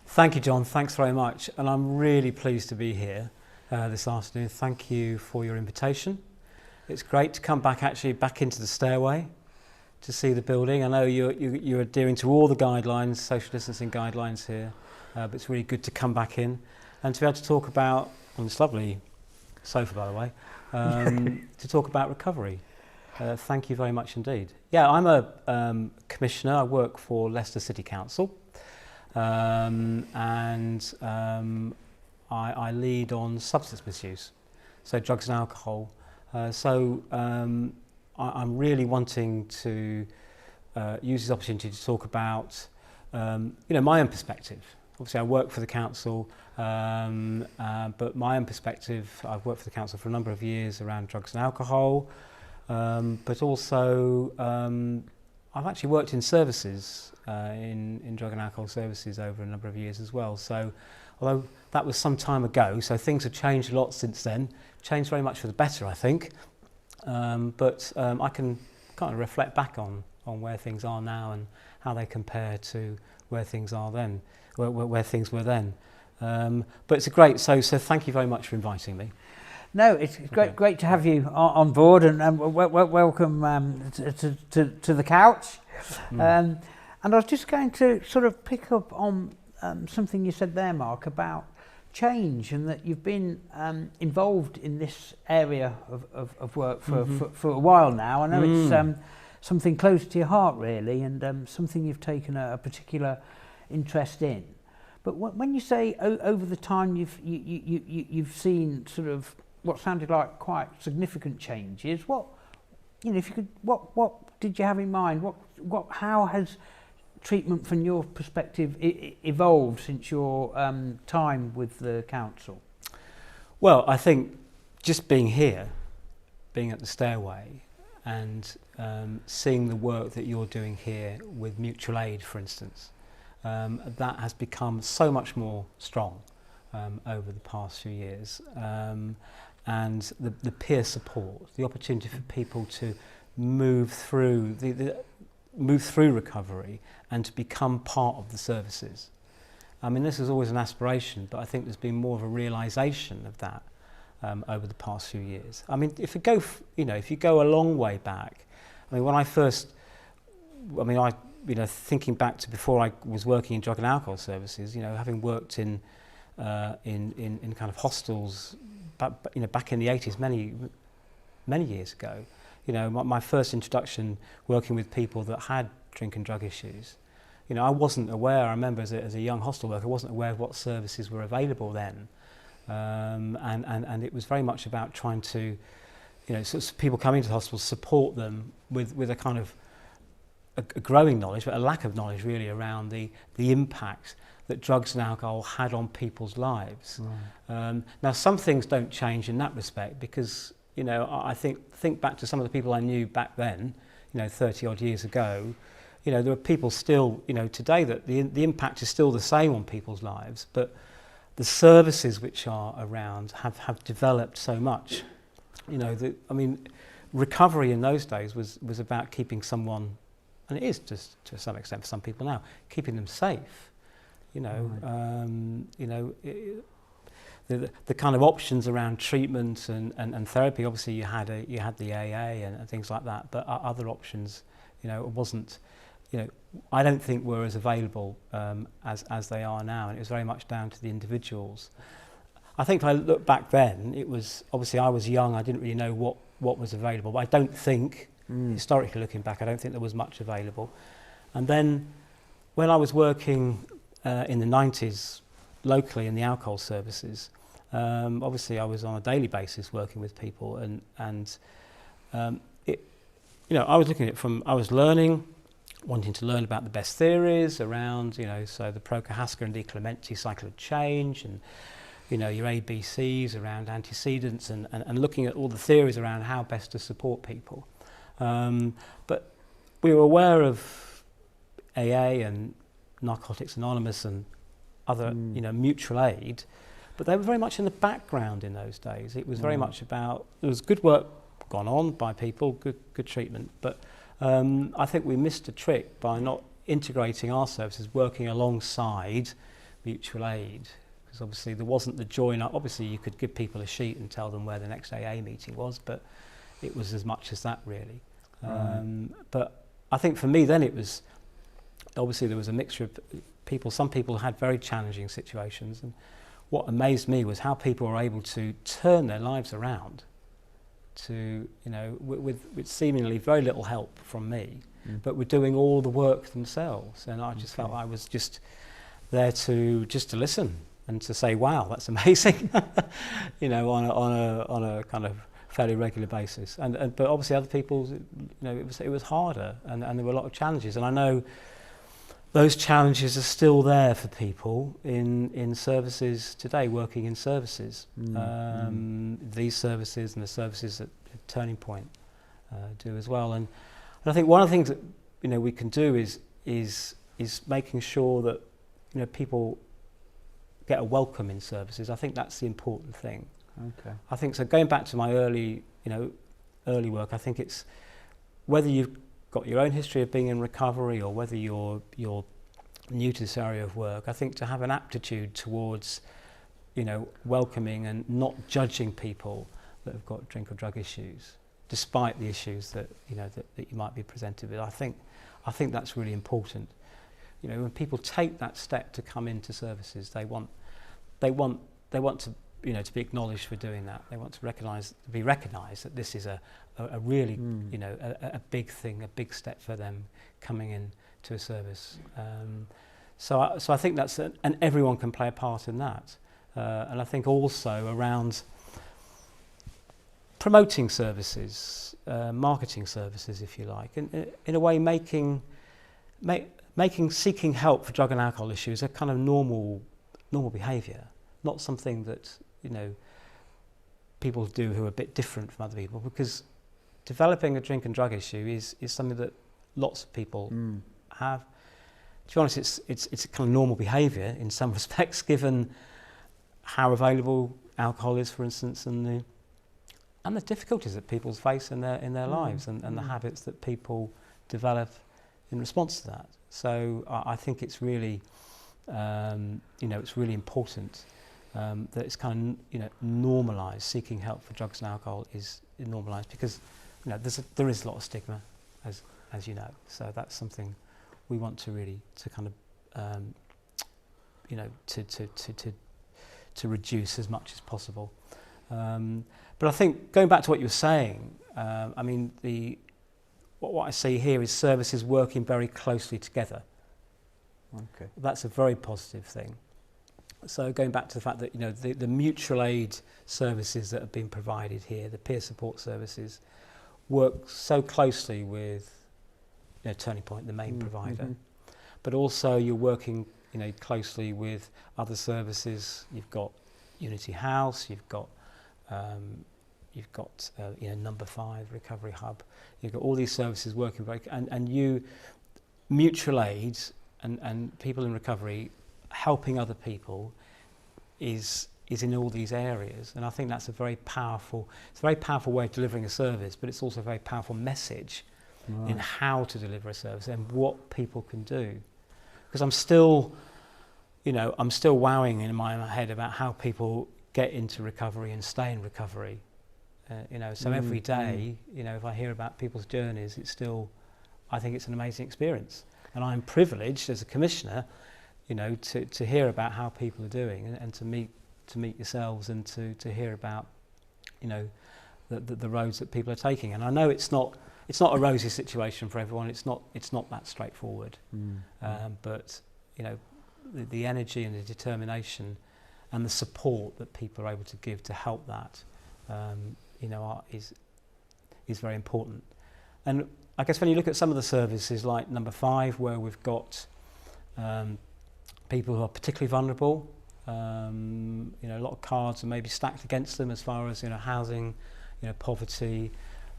Thank you, John. Thanks very much. And I'm really pleased to be here this afternoon. Thank you for your invitation. It's great to come back into the stairway to see the building. I know you're adhering to all the guidelines, social distancing guidelines here, but it's really good to come back in and to be able to talk about, on this lovely sofa by the way, to talk about recovery. Thank you very much indeed. Yeah, I'm a commissioner. I work for Leicester City Council, and I lead on substance misuse, so drugs and alcohol. I'm really wanting to use this opportunity to talk about my own perspective. Obviously, I work for the council, but my own perspective, I've worked for the council for a number of years around drugs and alcohol. But also I've actually worked in services, in drug and alcohol services over a number of years as well. So although that was some time ago, so things have changed a lot since then, changed very much for the better I think. but I can kind of reflect back on where things are now and how they compare to where things are then, where things were then. But it's a great, so thank you very much for inviting me. No, it's great to have you on board, and welcome to the couch. And I was just going to sort of pick up on something you said there, Mark, about change, and that you've been involved in this area of work for a while now. I know it's something close to your heart, really, and something you've taken a particular interest in. But when you say over the time you've seen sort of what sounded like quite significant changes, what did you have in mind? How has treatment from your perspective evolved since your time with the council? Well, I think just being here, being at the stairway, and seeing the work that you're doing here with mutual aid, for instance, that has become so much more strong over the past few years. And the peer support, the opportunity for people to move through move through recovery and to become part of the services. I mean, this is always an aspiration, but I think there's been more of a realisation of that over the past few years. I mean, if you go a long way back, I mean, when I first, thinking back to before I was working in drug and alcohol services, having worked in kind of hostels, back in the 80s, many years ago, my first introduction working with people that had drink and drug issues, I wasn't aware. I remember as a young hostel worker, I wasn't aware of what services were available then, and it was very much about trying to, sort of people coming to the hospitals, support them with a kind of a growing knowledge, but a lack of knowledge really around the impact that drugs and alcohol had on people's lives. Right. Now, some things don't change in that respect because, I think back to some of the people I knew back then, 30 odd years ago, there are people still, today that the impact is still the same on people's lives, but the services which are around have developed so much. Recovery in those days was about keeping someone, and it is just to some extent for some people now, keeping them safe. The kind of options around treatment and therapy, obviously you had the AA and things like that, but other options, wasn't, I don't think were as available as they are now, and it was very much down to the individuals. I think if I look back then, it was, obviously I was young, I didn't really know what was available, but I don't think, historically looking back, I don't think there was much available. And then when I was working in the 90s locally in the alcohol services, obviously I was on a daily basis working with people, and I was looking at it from, I was wanting to learn about the best theories around, so the Prochaska and De Clementi cycle of change, and your ABCs around antecedents, and looking at all the theories around how best to support people. But we were aware of AA and Narcotics Anonymous and other, mutual aid, but they were very much in the background in those days. It was very much about, there was good work gone on by people, good treatment, but I think we missed a trick by not integrating our services, working alongside mutual aid, because obviously there wasn't the join up. Obviously you could give people a sheet and tell them where the next AA meeting was, but it was as much as that really. But I think for me then it was, obviously there was a mixture of people. Some people had very challenging situations, and what amazed me was how people were able to turn their lives around to, with seemingly very little help from me, but were doing all the work themselves. And I just felt I was just there to listen and to say, wow, that's amazing, on a kind of fairly regular basis. But obviously other people, it was harder, and there were a lot of challenges. And I know those challenges are still there for people in services today, working in services. These services and the services at Turning Point do as well. And I think one of the things that we can do is making sure that people get a welcome in services. I think that's the important thing. Okay. I think so. Going back to my early early work. I think it's whether you've got your own history of being in recovery or whether you're new to this area of work, I think to have an aptitude towards, welcoming and not judging people that have got drink or drug issues, despite the issues that that you might be presented with. I think that's really important. When people take that step to come into services, they want to to be acknowledged for doing that. They want to be recognised that this is a really a big thing, a big step for them coming in to a service. So I think that's and everyone can play a part in that. And I think also around promoting services, marketing services, if you like, and in a way making seeking help for drug and alcohol issues a kind of normal behaviour, not something that people do who are a bit different from other people, because developing a drink and drug issue is something that lots of people have. To be honest, it's a kind of normal behaviour in some respects, given how available alcohol is, for instance, and the difficulties that people face in their lives, and the habits that people develop in response to that. So I think it's really it's really important that it's kind of normalised. Seeking help for drugs and alcohol is normalised, because there is a lot of stigma, as you know. So that's something we want to really kind of to reduce as much as possible. But I think going back to what you were saying, I mean what I see here is services working very closely together. Okay. That's a very positive thing. So going back to the fact that the mutual aid services that have been provided here, the peer support services, work so closely with Turning Point, the main provider, but also you're working closely with other services. You've got Unity House, you've got Number 5 Recovery Hub. You've got all these services working very, and you mutual aid and people in recovery helping other people is in all these areas, and I think that's a very powerful way of delivering a service, but it's also a very powerful message in how to deliver a service and what people can do. Because I'm still wowing in my head about how people get into recovery and stay in recovery. So every day, if I hear about people's journeys, I think it's an amazing experience. And I'm privileged as a commissioner, to hear about how people are doing and to meet yourselves and to hear about, the roads that people are taking. And I know it's not a rosy situation for everyone. It's not that straightforward. But the energy and the determination and the support that people are able to give to help that, is very important. And I guess when you look at some of the services like Number 5, where we've got people who are particularly vulnerable, a lot of cards are maybe stacked against them as far as housing, poverty,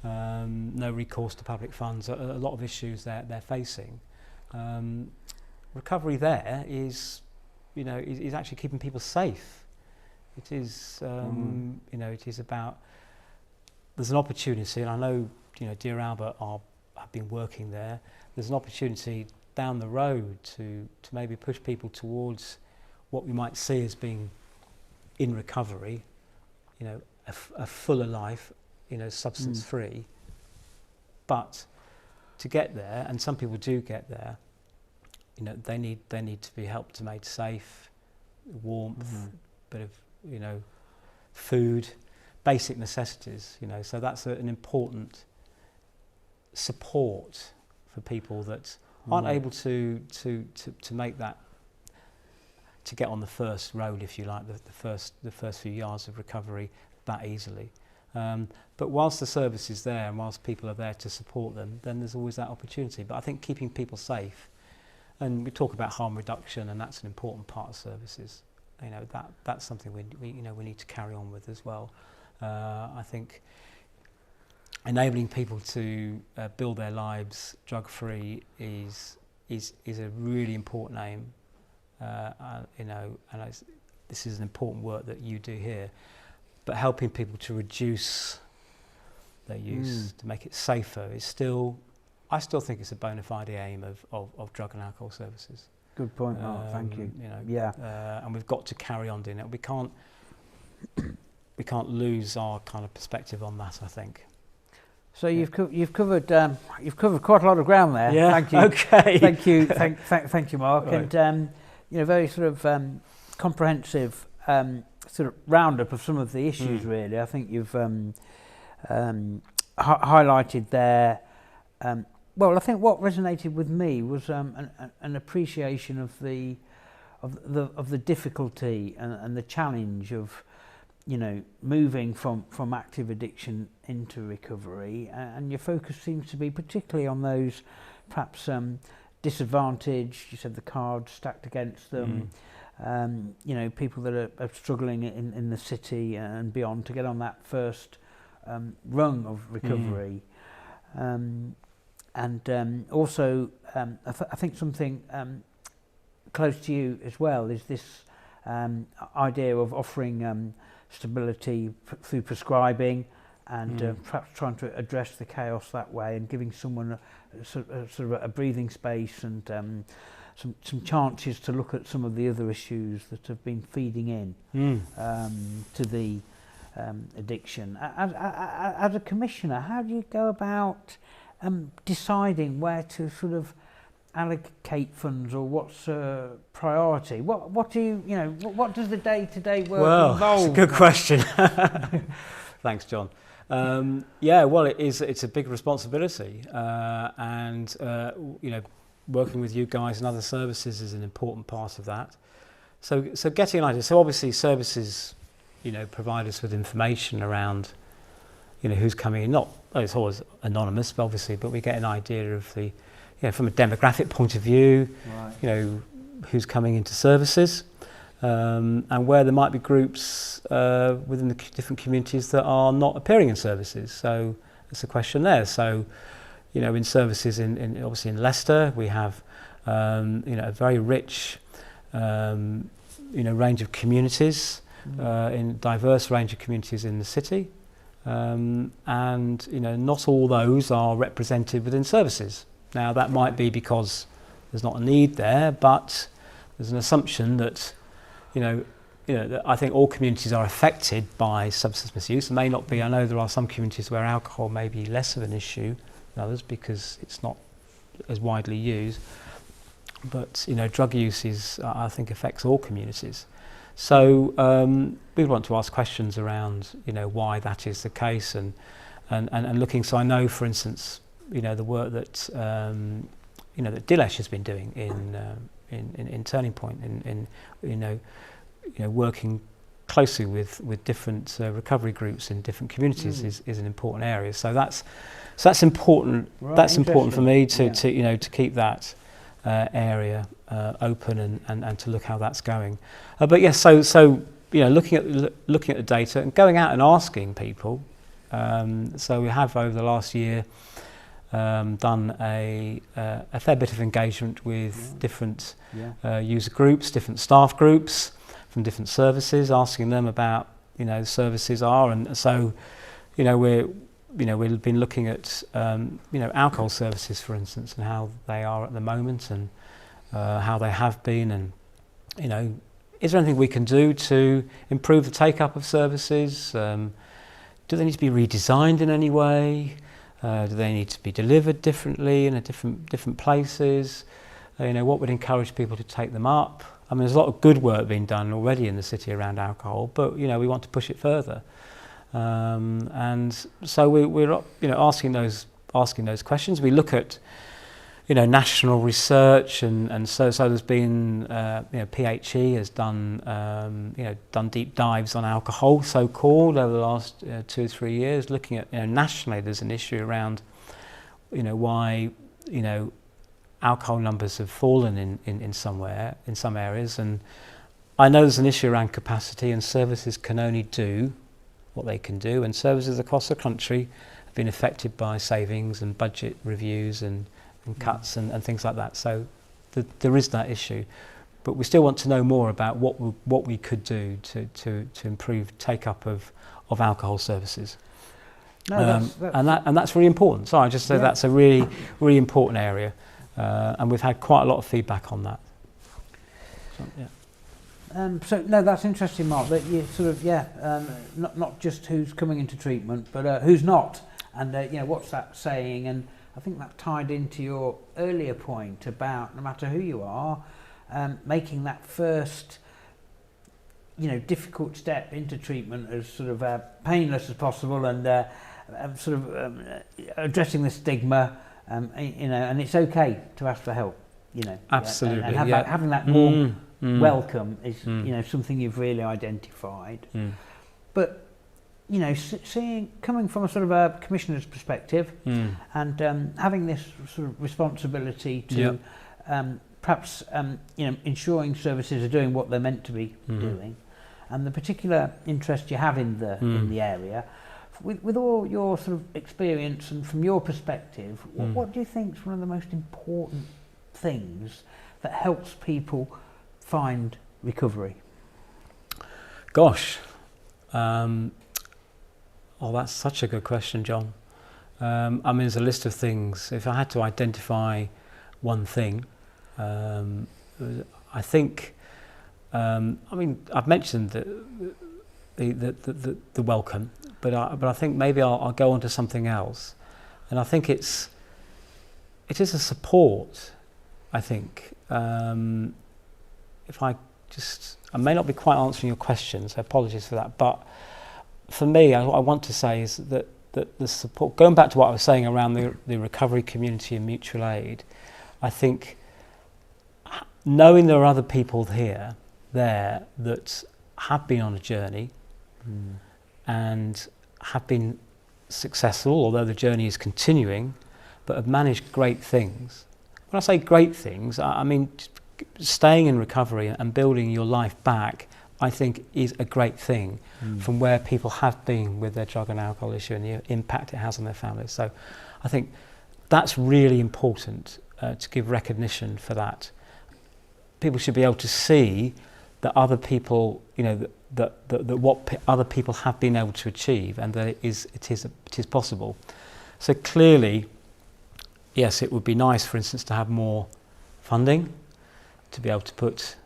no recourse to public funds, a lot of issues they're facing. Recovery there is actually keeping people safe. It is it is about, there's an opportunity, and I know Dear Albert have been working there. There's an opportunity down the road to maybe push people towards what we might see as being in recovery, a fuller life, substance free. But to get there, and some people do get there, they need to be helped to made safe, warmth, bit of food, basic necessities. So that's an important support for people that aren't able to make that, to get on the first road, if you like, the first few yards of recovery that easily. But whilst the service is there and whilst people are there to support them, then there's always that opportunity. But I think keeping people safe, and we talk about harm reduction, and that's an important part of services. That's something we need to carry on with as well. I think enabling people to build their lives drug-free is a really important aim. And this is an important work that you do here. But helping people to reduce their use, to make it safer, is still, I still think it's a bona fide aim of drug and alcohol services. Good point, Mark. Thank you. You know, Yeah. And we've got to carry on doing it. We can't lose our kind of perspective on that, I think. So you've covered quite a lot of ground there. Yeah. Thank you. Okay. Thank you. Thank you, Mark. Right. And you know, very sort of comprehensive sort of roundup of some of the issues. Really, I think you've highlighted there. Well, I think what resonated with me was an appreciation of the difficulty and the challenge of, you know, moving from active addiction into recovery, and your focus seems to be particularly on those perhaps disadvantaged. You said the cards stacked against them. You know, people that are struggling in the city and beyond to get on that first rung of recovery. And also, I think something close to you as well is this idea of offering stability through prescribing, and perhaps trying to address the chaos that way, and giving someone sort of a breathing space and some chances to look at some of the other issues that have been feeding in to the addiction. As a commissioner, how do you go about deciding where to sort of allocate funds, or what's priority? What do you know? What does the day-to-day work involve? That's a good question. Thanks, John. Yeah, well, it's a big responsibility, and you know, working with you guys and other services is an important part of that. So getting an idea. So obviously, services, you know, provide us with information around, you know, who's coming in. Not, it's always anonymous, obviously, but we get an idea of the, you know, from a demographic point of view, you know, who's coming into services, and where there might be groups within the different communities that are not appearing in services. So it's a question there. So, you know, in services in obviously in Leicester, we have, you know, a very rich, you know, range of communities, in diverse range of communities in the city. And you know, not all those are represented within services. Now that might be because there's not a need there, but there's an assumption that, you know, that I think all communities are affected by substance misuse. It may not be. I know there are some communities where alcohol may be less of an issue than others because it's not as widely used. But you know, drug use is, I think, affects all communities. So we want to ask questions around, you know, why that is the case, and looking. So I know, for instance, you know, the work that you know, that Dilesh has been doing in Turning Point, in you know, working closely with different recovery groups in different communities is an important area. So that's important. Right, that's important for me to you know, to keep that area open and to look how that's going. But yes, so you know, looking at the data and going out and asking people. So we have over the last year done a fair bit of engagement with different user groups, different staff groups from different services, asking them about, you know, services are, and so, you know, we've been looking at you know, alcohol services, for instance, and how they are at the moment, and how they have been, and you know, is there anything we can do to improve the take-up of services? Do they need to be redesigned in any way? Do they need to be delivered differently in a different places? You know, what would encourage people to take them up? I mean, there's a lot of good work being done already in the city around alcohol, but you know, we want to push it further. And so we're you know, asking those questions. We look at, you know, national research, and so there's been you know, PHE has done you know, done deep dives on alcohol, so called, over the last 2 or 3 years, looking at, you know, nationally there's an issue around, you know, why, you know, alcohol numbers have fallen in some areas, and I know there's an issue around capacity, and services can only do what they can do, and services across the country have been affected by savings and budget reviews and cuts and things like that. So there is that issue, but we still want to know more about what we could do to improve take up of alcohol services. No, and that's really important. So I just say that's a really, really important area, and we've had quite a lot of feedback on that. So no, that's interesting, Mark. That you sort of not just who's coming into treatment, but who's not, and what's that saying? And I think that tied into your earlier point about no matter who you are, making that first difficult step into treatment as sort of painless as possible, and addressing the stigma, and it's okay to ask for help, Absolutely, and having that warm welcome is something you've really identified. But coming from a sort of a commissioner's perspective, and having this sort of responsibility to perhaps ensuring services are doing what they're meant to be doing, and the particular interest you have in the area, with all your sort of experience and from your perspective, what do you think is one of the most important things that helps people find recovery? Gosh, that's such a good question, John. There's a list of things. If I had to identify one thing, I think, I've mentioned the welcome, but I think maybe I'll go on to something else, and I think it is a support. I think if I may not be quite answering your question, so apologies for that, but for me, what I want to say is that the support, going back to what I was saying around the recovery community and mutual aid, I think knowing there are other people there that have been on a journey and have been successful, although the journey is continuing, but have managed great things. When I say great things, I mean staying in recovery and building your life back, I think is a great thing from where people have been with their drug and alcohol issue and the impact it has on their families. So I think that's really important to give recognition for that. People should be able to see that other people, that what other people have been able to achieve, and that it is possible. So clearly, yes, it would be nice, for instance, to have more funding to be able to put,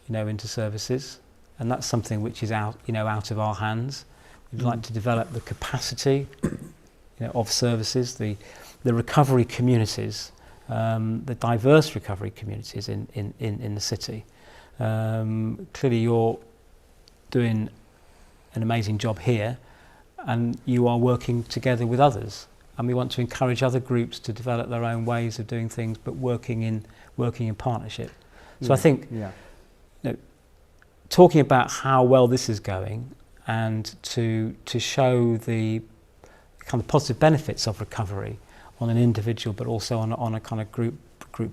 into services, and that's something which is out of our hands. We'd like to develop the capacity, of services, the recovery communities, the diverse recovery communities in the city. Clearly, you're doing an amazing job here, and you are working together with others. And we want to encourage other groups to develop their own ways of doing things, but working in partnership. So I think, talking about how well this is going, and to show the kind of positive benefits of recovery on an individual, but also on a kind of group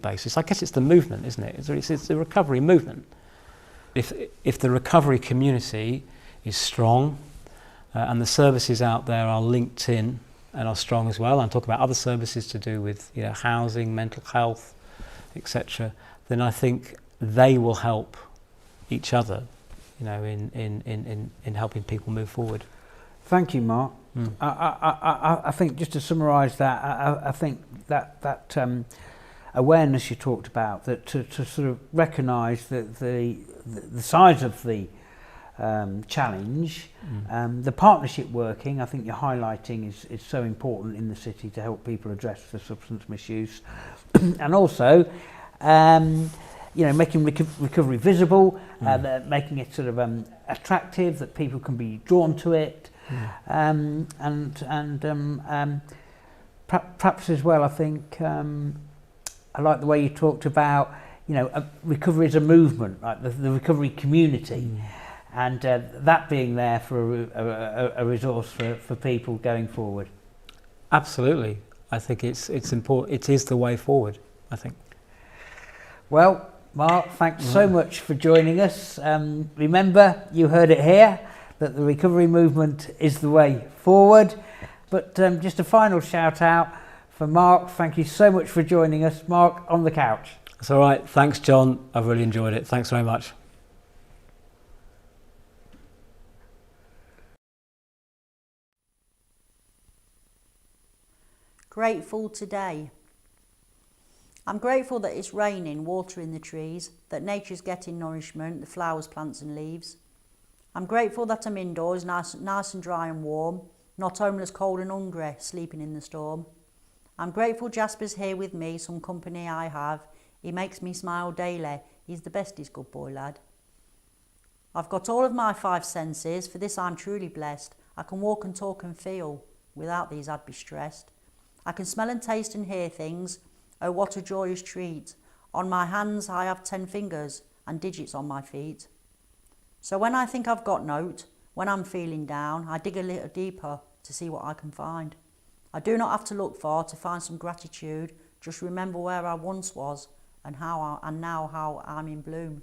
basis. I guess it's the movement, isn't it? It's the recovery movement. If the recovery community is strong, and the services out there are linked in and are strong as well, and talk about other services to do with housing, mental health, etc., then I think they will help each other, in helping people move forward. Thank you, Mark. I think just to summarise that, I think that awareness you talked about, that to sort of recognise that the size of the challenge, the partnership working, I think you're highlighting is so important in the city to help people address the substance misuse, and also making recovery visible, making it sort of attractive, that people can be drawn to it, perhaps as well, I think I like the way you talked about recovery as a movement, like the recovery community, and that being there for a resource for people going forward. Absolutely, I think it's important. It is the way forward, I think. Well, Mark, thanks so much for joining us. Remember, you heard it here, that the recovery movement is the way forward. But just a final shout out for Mark. Thank you so much for joining us. Mark, on the couch. That's all right. Thanks, John. I've really enjoyed it. Thanks very much. grateful today. I'm grateful that it's raining, watering the trees, that nature's getting nourishment, the flowers, plants and leaves. I'm grateful that I'm indoors, nice and dry and warm, not homeless, cold and hungry, sleeping in the storm. I'm grateful Jasper's here with me, some company I have. He makes me smile daily. He's the bestest good boy lad. I've got all of my 5 senses, for this I'm truly blessed. I can walk and talk and feel, without these I'd be stressed. I can smell and taste and hear things, oh what a joyous treat. On my hands I have 10 fingers and digits on my feet. So when I think I've got note, when I'm feeling down, I dig a little deeper to see what I can find. I do not have to look far to find some gratitude, just remember where I once was and now how I'm in bloom.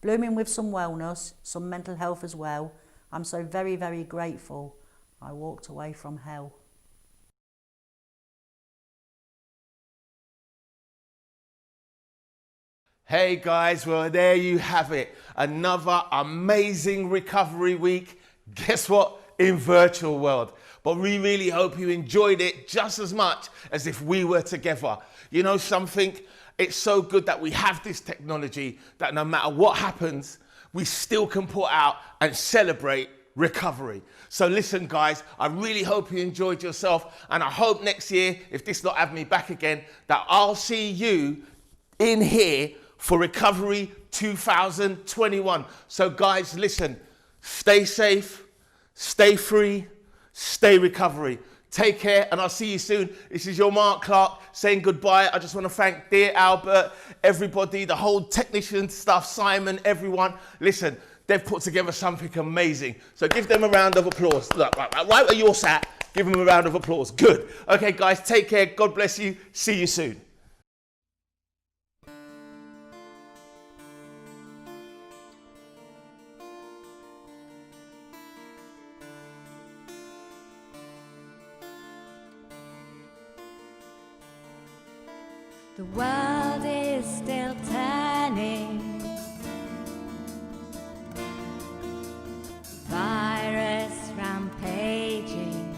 Blooming with some wellness, some mental health as well. I'm so very, very grateful I walked away from hell. Hey guys, well there you have it. Another amazing recovery week. Guess what? In virtual world. But we really hope you enjoyed it just as much as if we were together. You know something? It's so good that we have this technology that no matter what happens, we still can put out and celebrate recovery. So listen guys, I really hope you enjoyed yourself, and I hope next year, if this not have me back again, that I'll see you in here for Recovery 2021. So guys, listen, stay safe, stay free, stay recovery. Take care, and I'll see you soon. This is your Mark Clark saying goodbye. I just want to thank dear Albert, everybody, the whole technician stuff, Simon, everyone. Listen, they've put together something amazing. So give them a round of applause. Look, right where you're sat, give them a round of applause. Good. Okay, guys, take care. God bless you. See you soon. The world is still turning. Virus rampaging,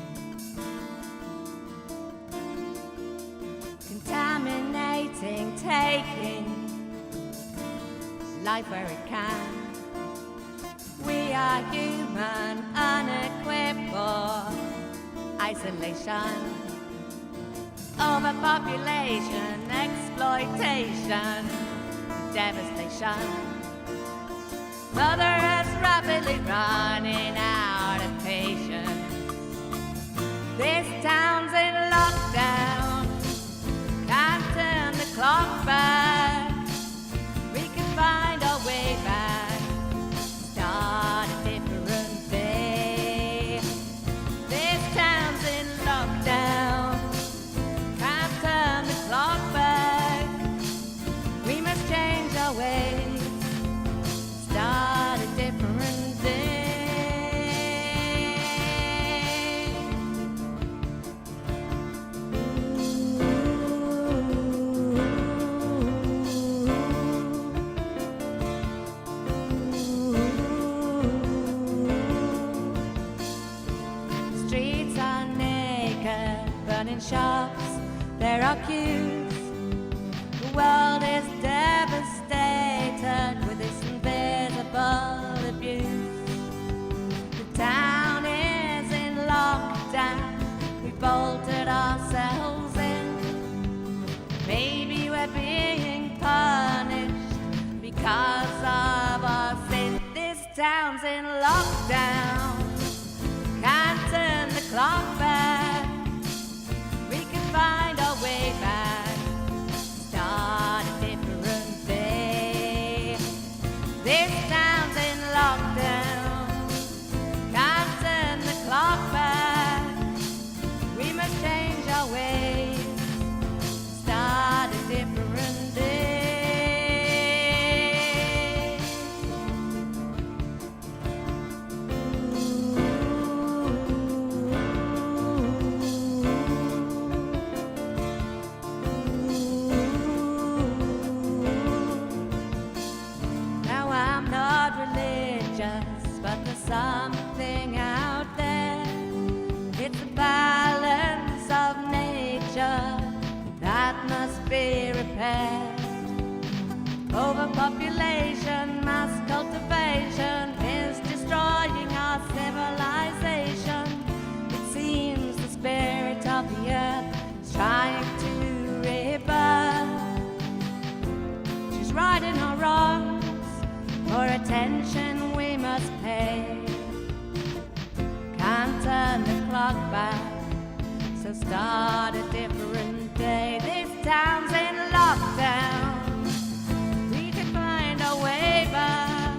contaminating, taking life where it can. We are human, unequipped for isolation. Overpopulation, exploitation, devastation. Mother Earth's rapidly running out of patience. This town's in lockdown, can't turn the clock back. We can find our way back, start a different day. This town's in lockdown, turn the clock back. We must change our ways, start a different day. Streets are naked, burning shops. There are queues. The world is devastated with this invisible abuse. The town is in lockdown. We bolted ourselves in. Maybe we're being punished because of our sin. This town's in lockdown. Can't turn the clock back. Find our way back, start a different day. This town's in lockdown, can't turn the clock back. We must change our ways, start a different day. population, mass cultivation is destroying our civilization. It seems the spirit of the earth is trying to rebirth. She's righting our wrongs, for attention we must pay. Can't turn the clock back, so start a different day. This town's in lockdown, we can find our way back.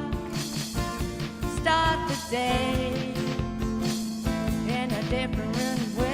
Start the day in a different way.